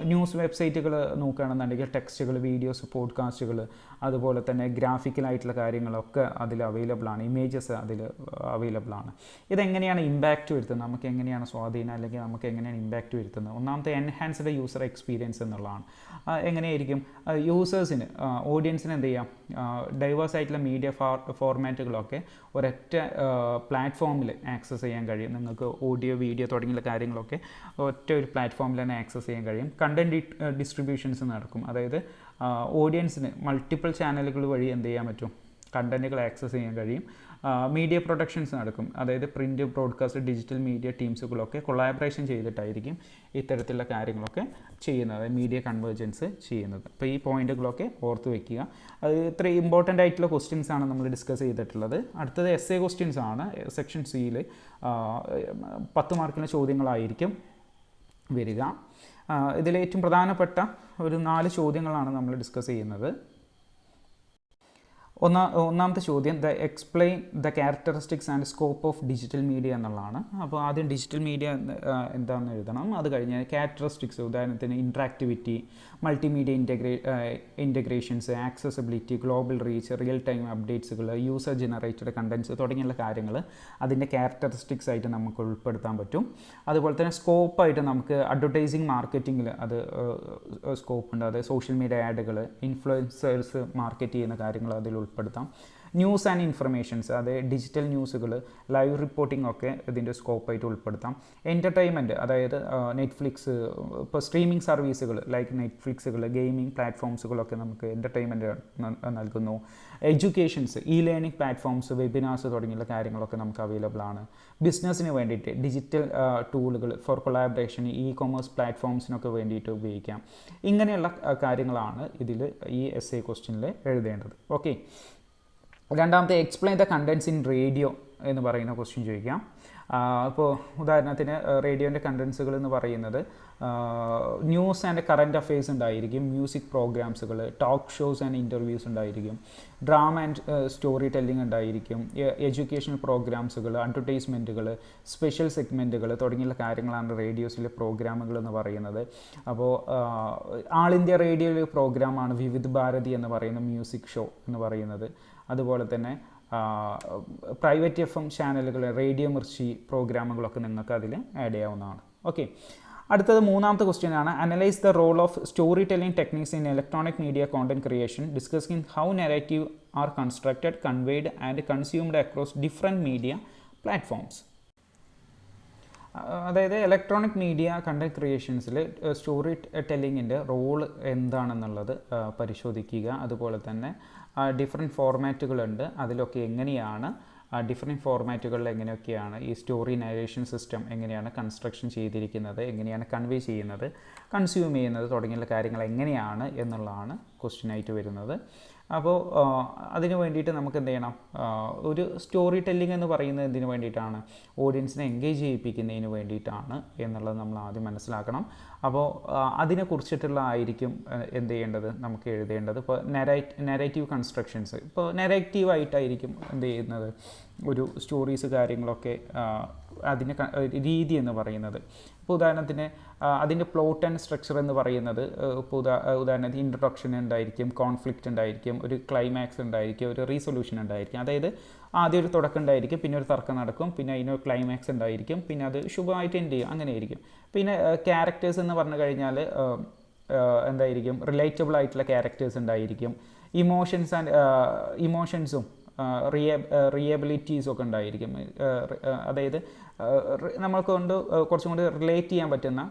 [SPEAKER 1] ന്യൂസ് വെബ്സൈറ്റുകൾ നോക്കുകയാണെന്നുണ്ടെങ്കിൽ ടെക്സ്റ്റുകൾ, വീഡിയോസ്, പോഡ്കാസ്റ്റുകൾ, അതുപോലെ തന്നെ ഗ്രാഫിക്കലായിട്ടുള്ള കാര്യങ്ങളൊക്കെ അതിൽ അവൈലബിൾ ആണ്. ഇമേജസ് അതിൽ അവൈലബിൾ ആണ്. ഇതെങ്ങനെയാണ് ഇമ്പാക്റ്റ് വരുത്തുന്നത്, നമുക്ക് എങ്ങനെയാണ് സ്വാധീനം അല്ലെങ്കിൽ നമുക്ക് എങ്ങനെയാണ് ഇമ്പാക്റ്റ് വരുത്തുന്നത്? ഒന്നാമത്തെ എൻഹാൻസ്ഡ് യൂസർ എക്സ്പീരിയൻസ് എന്നുള്ളതാണ്. എങ്ങനെയായിരിക്കും യൂസേഴ്സിന്, ഓഡിയൻസിന് എന്ത് ചെയ്യാം, ഡൈവേഴ്സ് ആയിട്ടുള്ള മീഡിയ ഫോർമാറ്റുകളൊക്കെ ഒരൊറ്റ പ്ലാറ്റ്ഫോമിൽ ആക്സസ് ചെയ്യാൻ കഴിയും. നിങ്ങൾക്ക് ഓഡിയോ, വീഡിയോ തുടങ്ങിയുള്ള കാര്യങ്ങളൊക്കെ ഒറ്റ ഒരു പ്ലാറ്റ്ഫോമിൽ തന്നെ ആക്സസ് ചെയ്യാൻ കഴിയും. കണ്ടൻറ് ഡിസ്ട്രിബ്യൂഷൻസ് നടക്കും. അതായത് ഓഡിയൻസിന് മൾട്ടിപ്പിൾ ചാനലുകൾ വഴി എന്ത് ചെയ്യാൻ പറ്റും, കണ്ടൻറ്റുകൾ ആക്സസ് ചെയ്യാൻ കഴിയും. മീഡിയ പ്രൊഡക്ഷൻസ് നടക്കും. അതായത് പ്രിൻറ്റ്, ബ്രോഡ്കാസ്റ്റ്, ഡിജിറ്റൽ മീഡിയ ടീംസുകളൊക്കെ കൊളാബറേഷൻ ചെയ്തിട്ടായിരിക്കും ഇത്തരത്തിലുള്ള കാര്യങ്ങളൊക്കെ ചെയ്യുന്നത്, മീഡിയ കൺവേർജൻസ് ചെയ്യുന്നത്. അപ്പോൾ ഈ പോയിന്റുകളൊക്കെ ഓർത്ത് വയ്ക്കുക. അത് ഇത്ര ഇമ്പോർട്ടൻ്റ് ആയിട്ടുള്ള ക്വസ്റ്റ്യൻസ് ആണ് നമ്മൾ ഡിസ്കസ് ചെയ്തിട്ടുള്ളത്. അടുത്തത് എസ് എ ക്വസ്റ്റ്യൻസ് ആണ്. സെക്ഷൻ സിയിൽ 10 മാർക്കിൻ്റെ ചോദ്യങ്ങളായിരിക്കും വരിക. ഇതിലേറ്റവും പ്രധാനപ്പെട്ട ഒരു 4 ചോദ്യങ്ങളാണ് നമ്മൾ ഡിസ്കസ് ചെയ്യുന്നത്. ഒന്നാമത്തെ ചോദ്യം explain the characteristics and scope of digital media എന്നുള്ളതാണ്. അപ്പോൾ ആദ്യം ഡിജിറ്റൽ മീഡിയ എന്താണെന്ന് എഴുതണം. അത് കഴിഞ്ഞ് ക്യാരക്ടറിസ്റ്റിക്സ്, ഉദാഹരണത്തിന് interactivity, multimedia integrations, accessibility, global reach, real time അപ്ഡേറ്റ്സുകൾ, യൂസർ ജനറേറ്റഡ് കണ്ടൻറ്റ്സ് തുടങ്ങിയുള്ള കാര്യങ്ങൾ അതിൻ്റെ ക്യാരക്ടറിസ്റ്റിക്സ് ആയിട്ട് നമുക്ക് ഉൾപ്പെടുത്താൻ പറ്റും. അതുപോലെ തന്നെ സ്കോപ്പായിട്ട് നമുക്ക് അഡ്വർടൈസിങ് മാർക്കറ്റിങ്ങിൽ അത് സ്കോപ്പ് ഉണ്ട്. അത് സോഷ്യൽ മീഡിയ ആഡുകൾ, ഇൻഫ്ലുവൻസേഴ്സ് മാർക്കറ്റ് ചെയ്യുന്ന കാര്യങ്ങൾ അതിൽ ഉൾപ്പെടുത്താം. ന്യൂസ് ആൻഡ് ഇൻഫർമേഷൻസ്, അത് ഡിജിറ്റൽ ന്യൂസുകൾ, ലൈവ് റിപ്പോർട്ടിംഗ് ഒക്കെ ഇതിൻ്റെ സ്കോപ്പായിട്ട് ഉൾപ്പെടുത്താം. എൻ്റർടൈൻമെൻറ്റ്, അതായത് നെറ്റ്ഫ്ലിക്സ്, ഇപ്പോൾ സ്ട്രീമിംഗ് സർവീസുകൾ ലൈക്ക് നെറ്റ്ഫ്ലിക്സുകൾ, ഗെയിമിംഗ് പ്ലാറ്റ്ഫോംസുകളൊക്കെ നമുക്ക് എൻ്റർടൈൻമെൻറ്റ് നൽകുന്നു. Educations, E learning platforms, webinars തുടങ്ങിയുള്ള കാര്യങ്ങളൊക്കെ നമുക്ക് അവൈലബിൾ ആണ്. ബിസിനസ്സിന് വേണ്ടിയിട്ട് ഡിജിറ്റൽ ടൂളുകൾ ഫോർ കൊളാബറേഷൻ, ഇ-കൊമേഴ്സ് പ്ലാറ്റ്ഫോംസിനൊക്കെ വേണ്ടിയിട്ട് ഉപയോഗിക്കാം. ഇങ്ങനെയുള്ള കാര്യങ്ങളാണ് ഇതിൽ ഈ എസ്എ ക്വസ്റ്റ്യനിൽ എഴുതേണ്ടത്. ഓക്കെ. രണ്ടാമത്തെ explain the contents in radio എന്ന് പറയുന്ന ക്വസ്റ്റ്യൻ ചോദിക്കാം. ഇപ്പോൾ ഉദാഹരണത്തിന് റേഡിയോൻ്റെ കണ്ടൻസുകൾ എന്ന് പറയുന്നത് ന്യൂസ് ആൻഡ് കറൻറ്റ് അഫെയർസ് ഉണ്ടായിരിക്കും, മ്യൂസിക് പ്രോഗ്രാംസുകൾ, ടോക്ക് ഷോസ് ആൻഡ് ഇൻ്റർവ്യൂസ് ഉണ്ടായിരിക്കും, ഡ്രാമ ആൻഡ് സ്റ്റോറി ടെല്ലിംഗ് ഉണ്ടായിരിക്കും, എഡ്യൂക്കേഷണൽ പ്രോഗ്രാംസുകൾ, അഡ്വർടൈസ്മെൻറ്റുകൾ, സ്പെഷ്യൽ സെഗ്മെൻറ്റുകൾ തുടങ്ങിയുള്ള കാര്യങ്ങളാണ് റേഡിയോസിലെ പ്രോഗ്രാമുകൾ എന്ന് പറയുന്നത്. അപ്പോൾ ആൾ ഇന്ത്യ റേഡിയോയിലെ പ്രോഗ്രാമാണ് വിവിധ് ഭാരതി എന്ന് പറയുന്ന മ്യൂസിക് ഷോ എന്ന് പറയുന്നത്. അതുപോലെ തന്നെ പ്രൈവറ്റ് FM ചാനലുകൾ, റേഡിയോ മിർച്ചി പ്രോഗ്രാമുകളൊക്കെ നിങ്ങൾക്ക് അതിൽ ആഡ് ചെയ്യാവുന്നതാണ്. ഓക്കെ. അടുത്തത് മൂന്നാമത്തെ ക്വസ്റ്റ്യൻ ആണ്. Analyse the role of story telling techniques in electronic media content creation, discussing how narrative are constructed, conveyed and consumed across different media platforms. അതായത് ഇലക്ട്രോണിക് മീഡിയ കണ്ടന്റ് ക്രിയേഷൻസിൽ story ടെല്ലിങ്ങിൻ്റെ role എന്താണെന്നുള്ളത് പരിശോധിക്കുക. അതുപോലെ തന്നെ ഡിഫറെൻറ്റ് ഫോർമാറ്റുകളുണ്ട്, അതിലൊക്കെ എങ്ങനെയാണ് ഡിഫറെൻറ്റ് ഫോർമാറ്റുകളിൽ എങ്ങനെയൊക്കെയാണ് ഈ സ്റ്റോറി നരേഷൻ സിസ്റ്റം എങ്ങനെയാണ് കൺസ്ട്രക്ഷൻ ചെയ്തിരിക്കുന്നത്, എങ്ങനെയാണ് കൺവേ ചെയ്യുന്നത്, കൺസ്യൂം ചെയ്യുന്നത് തുടങ്ങിയുള്ള കാര്യങ്ങൾ എങ്ങനെയാണ് എന്നുള്ളതാണ് ക്വസ്റ്റ്യനായിട്ട് വരുന്നത്. അപ്പോൾ അതിന് വേണ്ടിയിട്ട് നമുക്ക് എന്ത് ചെയ്യണം, ഒരു സ്റ്റോറി ടെല്ലിംഗ് എന്ന് പറയുന്നത് എന്തിനു വേണ്ടിയിട്ടാണ്, ഓഡിയൻസിനെ എൻഗേജ് ചെയ്യിപ്പിക്കുന്നതിന് വേണ്ടിയിട്ടാണ് എന്നുള്ളത് നമ്മൾ ആദ്യം മനസ്സിലാക്കണം. അപ്പോൾ അതിനെക്കുറിച്ചിട്ടുള്ള ആയിരിക്കും എന്ത് ചെയ്യേണ്ടത്, നമുക്ക് എഴുതേണ്ടത്. ഇപ്പോൾ നരേറ്റീവ് കൺസ്ട്രക്ഷൻസ്, ഇപ്പോൾ നരേറ്റീവായിട്ടായിരിക്കും എന്ത് ചെയ്യുന്നത്, ഒരു സ്റ്റോറീസ് കാര്യങ്ങളൊക്കെ അതിൻ്റെ രീതി എന്ന് പറയുന്നത്. ഇപ്പോൾ ഉദാഹരണത്തിന് അതിൻ്റെ പ്ലോട്ട് ആൻഡ് സ്ട്രക്ചർ എന്ന് പറയുന്നത്, ഇപ്പോൾ ഉദാഹരണത്തിന് ഇൻട്രൊഡക്ഷൻ ഉണ്ടായിരിക്കും, കോൺഫ്ലിക്റ്റ് ഉണ്ടായിരിക്കും, ഒരു ക്ലൈമാക്സ് ഉണ്ടായിരിക്കും, ഒരു റീസൊല്യൂഷൻ ഉണ്ടായിരിക്കും. അതായത് ആദ്യം ഒരു തുടക്കം ഉണ്ടായിരിക്കും, പിന്നെ ഒരു തർക്കം നടക്കും, പിന്നെ അതിനൊരു ക്ലൈമാക്സ് ഉണ്ടായിരിക്കും, പിന്നെ അത് ശുഭമായിട്ട് എൻഡ് ചെയ്യും, അങ്ങനെയായിരിക്കും. പിന്നെ ക്യാരക്ടേഴ്സ് എന്ന് പറഞ്ഞു കഴിഞ്ഞാൽ എന്തായിരിക്കും, റിലേറ്റബിൾ ആയിട്ടുള്ള ക്യാരക്ടേഴ്സ് ഉണ്ടായിരിക്കും, ഇമോഷൻസും റിയബിലിറ്റീസൊക്കെ ഉണ്ടായിരിക്കും. അതായത് നമ്മൾക്ക് കൊണ്ട് കുറച്ചും കൂടി റിലേറ്റ് ചെയ്യാൻ പറ്റുന്ന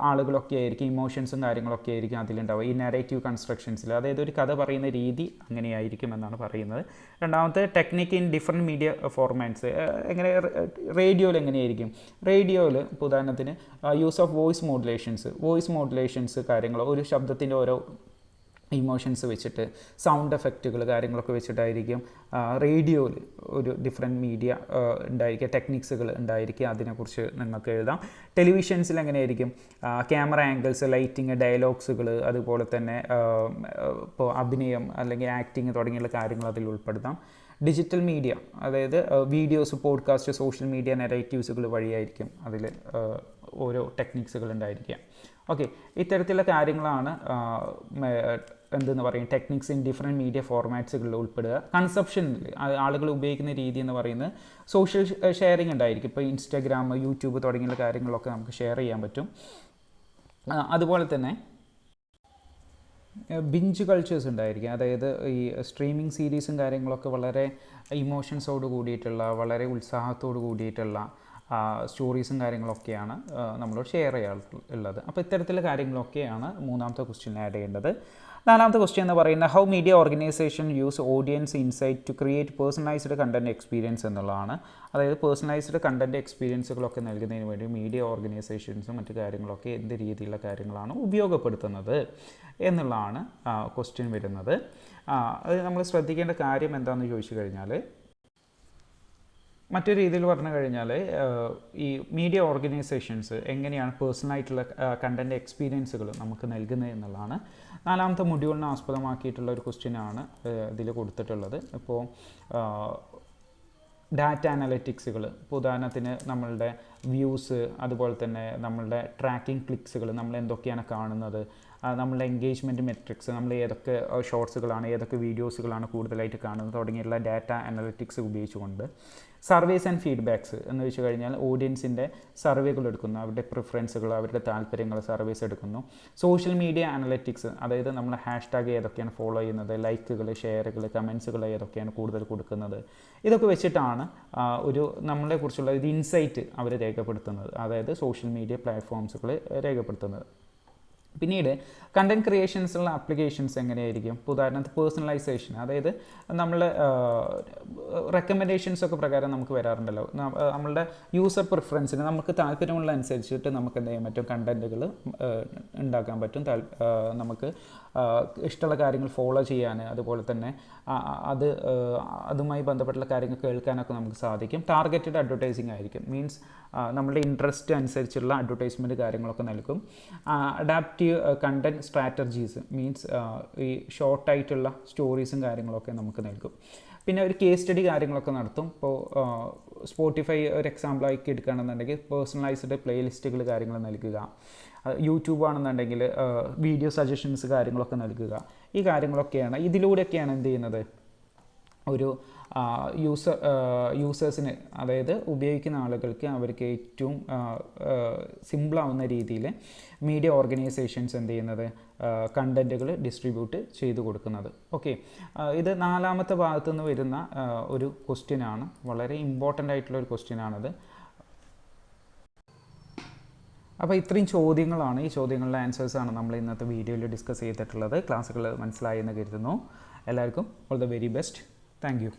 [SPEAKER 1] ആളുകളൊക്കെ ആയിരിക്കും, ഇമോഷൻസും കാര്യങ്ങളൊക്കെ ആയിരിക്കും അതിലുണ്ടാവുക ഈ നരേറ്റീവ് കൺസ്ട്രക്ഷൻസിൽ. അതായത് ഒരു കഥ പറയുന്ന രീതി അങ്ങനെയായിരിക്കും എന്നാണ് പറയുന്നത്. രണ്ടാമത്തെ technique in different media formats, എങ്ങനെ റേഡിയോയിൽ എങ്ങനെയായിരിക്കും, റേഡിയോയിൽ ഇപ്പോൾ ഉദാഹരണത്തിന് യൂസ് ഓഫ് വോയിസ് മോഡുലേഷൻസ് കാര്യങ്ങൾ, ഒരു ശബ്ദത്തിൻ്റെ ഓരോ ഇമോഷൻസ് വെച്ചിട്ട് സൗണ്ട് എഫക്റ്റുകൾ കാര്യങ്ങളൊക്കെ വെച്ചിട്ടായിരിക്കും റേഡിയോയിൽ ഒരു ഡിഫറെൻറ്റ് മീഡിയ ഉണ്ടായിരിക്കുക, ടെക്നിക്സുകൾ ഉണ്ടായിരിക്കുക. അതിനെക്കുറിച്ച് നിങ്ങൾക്ക് എഴുതാം. ടെലിവിഷൻസിൽ എങ്ങനെയായിരിക്കും, ക്യാമറ ആംഗിൾസ്, ലൈറ്റിങ്, ഡയലോഗ്സുകൾ, അതുപോലെ തന്നെ ഇപ്പോൾ അഭിനയം അല്ലെങ്കിൽ ആക്ടിങ് തുടങ്ങിയുള്ള കാര്യങ്ങൾ അതിൽ ഉൾപ്പെടുത്താം. ഡിജിറ്റൽ മീഡിയ, അതായത് വീഡിയോസ്, പോഡ്കാസ്റ്റ്, സോഷ്യൽ മീഡിയ നരേറ്റീവ്സുകൾ വഴിയായിരിക്കും അതിൽ ഓരോ ടെക്നിക്സുകൾ ഉണ്ടായിരിക്കുക. ഓക്കെ, ഇത്തരത്തിലുള്ള കാര്യങ്ങളാണ് എന്തെന്ന് പറയും ടെക്നിക്സ് ഇൻ ഡിഫറെൻറ്റ് മീഡിയ ഫോർമാറ്റ്സുകളിൽ ഉൾപ്പെടുക. കൺസെപ്ഷനിൽ ആളുകൾ ഉപയോഗിക്കുന്ന രീതി എന്ന് പറയുന്നത് സോഷ്യൽ ഷെയറിംഗ് ഉണ്ടായിരിക്കും. ഇപ്പോൾ ഇൻസ്റ്റാഗ്രാം, യൂട്യൂബ് തുടങ്ങിയുള്ള കാര്യങ്ങളൊക്കെ നമുക്ക് ഷെയർ ചെയ്യാൻ പറ്റും. അതുപോലെ തന്നെ ബിഞ്ച് കൾച്ചേഴ്സ് ഉണ്ടായിരിക്കും. അതായത് ഈ സ്ട്രീമിംഗ് സീരീസും കാര്യങ്ങളൊക്കെ വളരെ ഇമോഷൻസോട് കൂടിയിട്ടുള്ള, വളരെ ഉത്സാഹത്തോട് കൂടിയിട്ടുള്ള സ്റ്റോറീസും കാര്യങ്ങളൊക്കെയാണ് നമ്മളോട് ഷെയർ ചെയ്യാറുള്ളത്. അപ്പോൾ ഇത്തരത്തിലുള്ള കാര്യങ്ങളൊക്കെയാണ് മൂന്നാമത്തെ ക്വസ്റ്റ്യൻ ആഡ് ചെയ്യേണ്ടത്. നാലാമത്തെ ക്വസ്റ്റ്യൻ എന്ന് പറയുന്നത് how media organisation use audience insight to create personalised content experience എന്നുള്ളതാണ്. അതായത് പേഴ്സണലൈസ്ഡ് കണ്ടൻറ് എക്സ്പീരിയൻസുകളൊക്കെ നൽകുന്നതിന് വേണ്ടി മീഡിയ ഓർഗനൈസേഷൻസും മറ്റു കാര്യങ്ങളൊക്കെ എന്ത് രീതിയിലുള്ള കാര്യങ്ങളാണ് ഉപയോഗപ്പെടുത്തുന്നത് എന്നുള്ളതാണ് ക്വസ്റ്റ്യൻ വരുന്നത്. അത് നമ്മൾ ശ്രദ്ധിക്കേണ്ട കാര്യം എന്താണെന്ന് ചോദിച്ചു കഴിഞ്ഞാൽ, മറ്റൊരു രീതിയിൽ പറഞ്ഞു കഴിഞ്ഞാൽ ഈ മീഡിയ ഓർഗനൈസേഷൻസ് എങ്ങനെയാണ് പേഴ്സണലായിട്ടുള്ള കണ്ടൻറ് എക്സ്പീരിയൻസുകൾ നമുക്ക് നൽകുന്നത് എന്നുള്ളതാണ്. നാലാമത്തെ മൊഡ്യൂളിനെ ആസ്പദമാക്കിയിട്ടുള്ള ഒരു ക്വസ്റ്റ്യനാണ് ഇതിൽ കൊടുത്തിട്ടുള്ളത്. ഇപ്പോൾ ഡാറ്റ അനലറ്റിക്സുകൾ, ഇപ്പോൾ ഉദാഹരണത്തിന് നമ്മളുടെ വ്യൂസ്, അതുപോലെ തന്നെ നമ്മളുടെ ട്രാക്കിംഗ് ക്ലിക്സുകൾ, നമ്മൾ എന്തൊക്കെയാണ് കാണുന്നത്, നമ്മളുടെ എൻഗേജ്മെൻറ്റ് മെട്രിക്സ്, നമ്മൾ ഏതൊക്കെ ഷോർട്സുകളാണ്, ഏതൊക്കെ വീഡിയോസുകളാണ് കൂടുതലായിട്ട് കാണുന്നത് തുടങ്ങിയുള്ള ഡാറ്റ അനലറ്റിക്സ് ഉപയോഗിച്ചുകൊണ്ട് സർവേസ് ആൻഡ് ഫീഡ്ബാക്സ് എന്ന് വെച്ച് കഴിഞ്ഞാൽ ഓഡിയൻസിൻ്റെ സർവേകൾ എടുക്കുന്നു, അവരുടെ പ്രിഫറൻസുകൾ, അവരുടെ താല്പര്യങ്ങൾ സർവേസ് എടുക്കുന്നു. സോഷ്യൽ മീഡിയ അനലറ്റിക്സ്, അതായത് നമ്മൾ ഹാഷ്ടാഗ് ഏതൊക്കെയാണ് ഫോളോ ചെയ്യുന്നത്, ലൈക്കുകൾ, ഷെയറുകൾ, കമൻസുകൾ ഏതൊക്കെയാണ് കൂടുതൽ കൊടുക്കുന്നത്, ഇതൊക്കെ വെച്ചിട്ടാണ് ഒരു നമ്മളെക്കുറിച്ചുള്ള ഒരു ഇൻസൈറ്റ് അവർ രേഖപ്പെടുത്തുന്നത്, അതായത് സോഷ്യൽ മീഡിയ പ്ലാറ്റ്ഫോംസുകൾ രേഖപ്പെടുത്തുന്നത്. പിന്നീട് കണ്ടൻറ് ക്രിയേഷൻസുള്ള ആപ്ലിക്കേഷൻസ് എങ്ങനെയായിരിക്കും? ഇപ്പോൾ ഉദാഹരണത്തിന് പേഴ്സണലൈസേഷൻ, അതായത് നമ്മൾ റെക്കമെൻഡേഷൻസൊക്കെ പ്രകാരം നമുക്ക് വരാറുണ്ടല്ലോ, നമ്മളുടെ യൂസർ പ്രിഫറൻസിന് നമുക്ക് താല്പര്യമുള്ള അനുസരിച്ചിട്ട് നമുക്ക് എന്ത് ചെയ്യാൻ പറ്റും, കണ്ടൻറ്റുകൾ ഉണ്ടാക്കാൻ പറ്റും. നമുക്ക് ഇഷ്ടമുള്ള കാര്യങ്ങൾ ഫോളോ ചെയ്യാൻ, അതുപോലെ തന്നെ അതുമായി ബന്ധപ്പെട്ടുള്ള കാര്യങ്ങൾ കേൾക്കാനൊക്കെ നമുക്ക് സാധിക്കും. ടാർഗറ്റഡ് അഡ്വർടൈസിങ് ആയിരിക്കും, മീൻസ് നമ്മളുടെ ഇൻട്രസ്റ്റ് അനുസരിച്ചുള്ള അഡ്വർടൈസ്മെൻറ്റ് കാര്യങ്ങളൊക്കെ നൽകും. അഡാപ്റ്റീവ് കണ്ടൻറ് സ്ട്രാറ്റജീസ്, മീൻസ് ഈ ഷോർട്ടായിട്ടുള്ള സ്റ്റോറീസും കാര്യങ്ങളൊക്കെ നമുക്ക് നൽകും. പിന്നെ ഒരു കേസ് സ്റ്റഡി കാര്യങ്ങളൊക്കെ നടത്തും. ഇപ്പോൾ സ്പോട്ടിഫൈ ഒരു എക്സാമ്പിളാക്കി എടുക്കുകയാണെന്നുണ്ടെങ്കിൽ പേഴ്സണലൈസ്ഡ് പ്ലേലിസ്റ്റുകൾ കാര്യങ്ങൾ നൽകുക. യൂട്യൂബ് ആണെന്നുണ്ടെങ്കിൽ വീഡിയോ സജഷൻസ് കാര്യങ്ങളൊക്കെ നൽകുക. ഈ കാര്യങ്ങളൊക്കെയാണ്, ഇതിലൂടെയൊക്കെയാണ് എന്ത് ചെയ്യുന്നത്, ഒരു യൂസേഴ്സിന്, അതായത് ഉപയോഗിക്കുന്ന ആളുകൾക്ക് അവർക്ക് ഏറ്റവും സിമ്പിളാവുന്ന രീതിയിൽ മീഡിയ ഓർഗനൈസേഷൻസ് എന്ത് ചെയ്യുന്നത്, കണ്ടൻറ്റുകൾ ഡിസ്ട്രിബ്യൂട്ട് ചെയ്തു കൊടുക്കുന്നത്. ഓക്കെ, ഇത് നാലാമത്തെ ഭാഗത്തു നിന്ന് വരുന്ന ഒരു ക്വസ്റ്റ്യനാണ്, വളരെ ഇമ്പോർട്ടൻ്റ് ആയിട്ടുള്ള ഒരു ക്വസ്റ്റ്യനാണിത്. അപ്പോൾ ഇത്രയും ചോദ്യങ്ങളാണ്, ഈ ചോദ്യങ്ങളുടെ ആൻസേഴ്സാണ് നമ്മൾ ഇന്നത്തെ വീഡിയോയിൽ ഡിസ്കസ് ചെയ്തിട്ടുള്ളത്. ക്ലാസ്സുകൾ മനസ്സിലായെന്ന് കരുതുന്നു. എല്ലാവർക്കും all the very best. Thank you.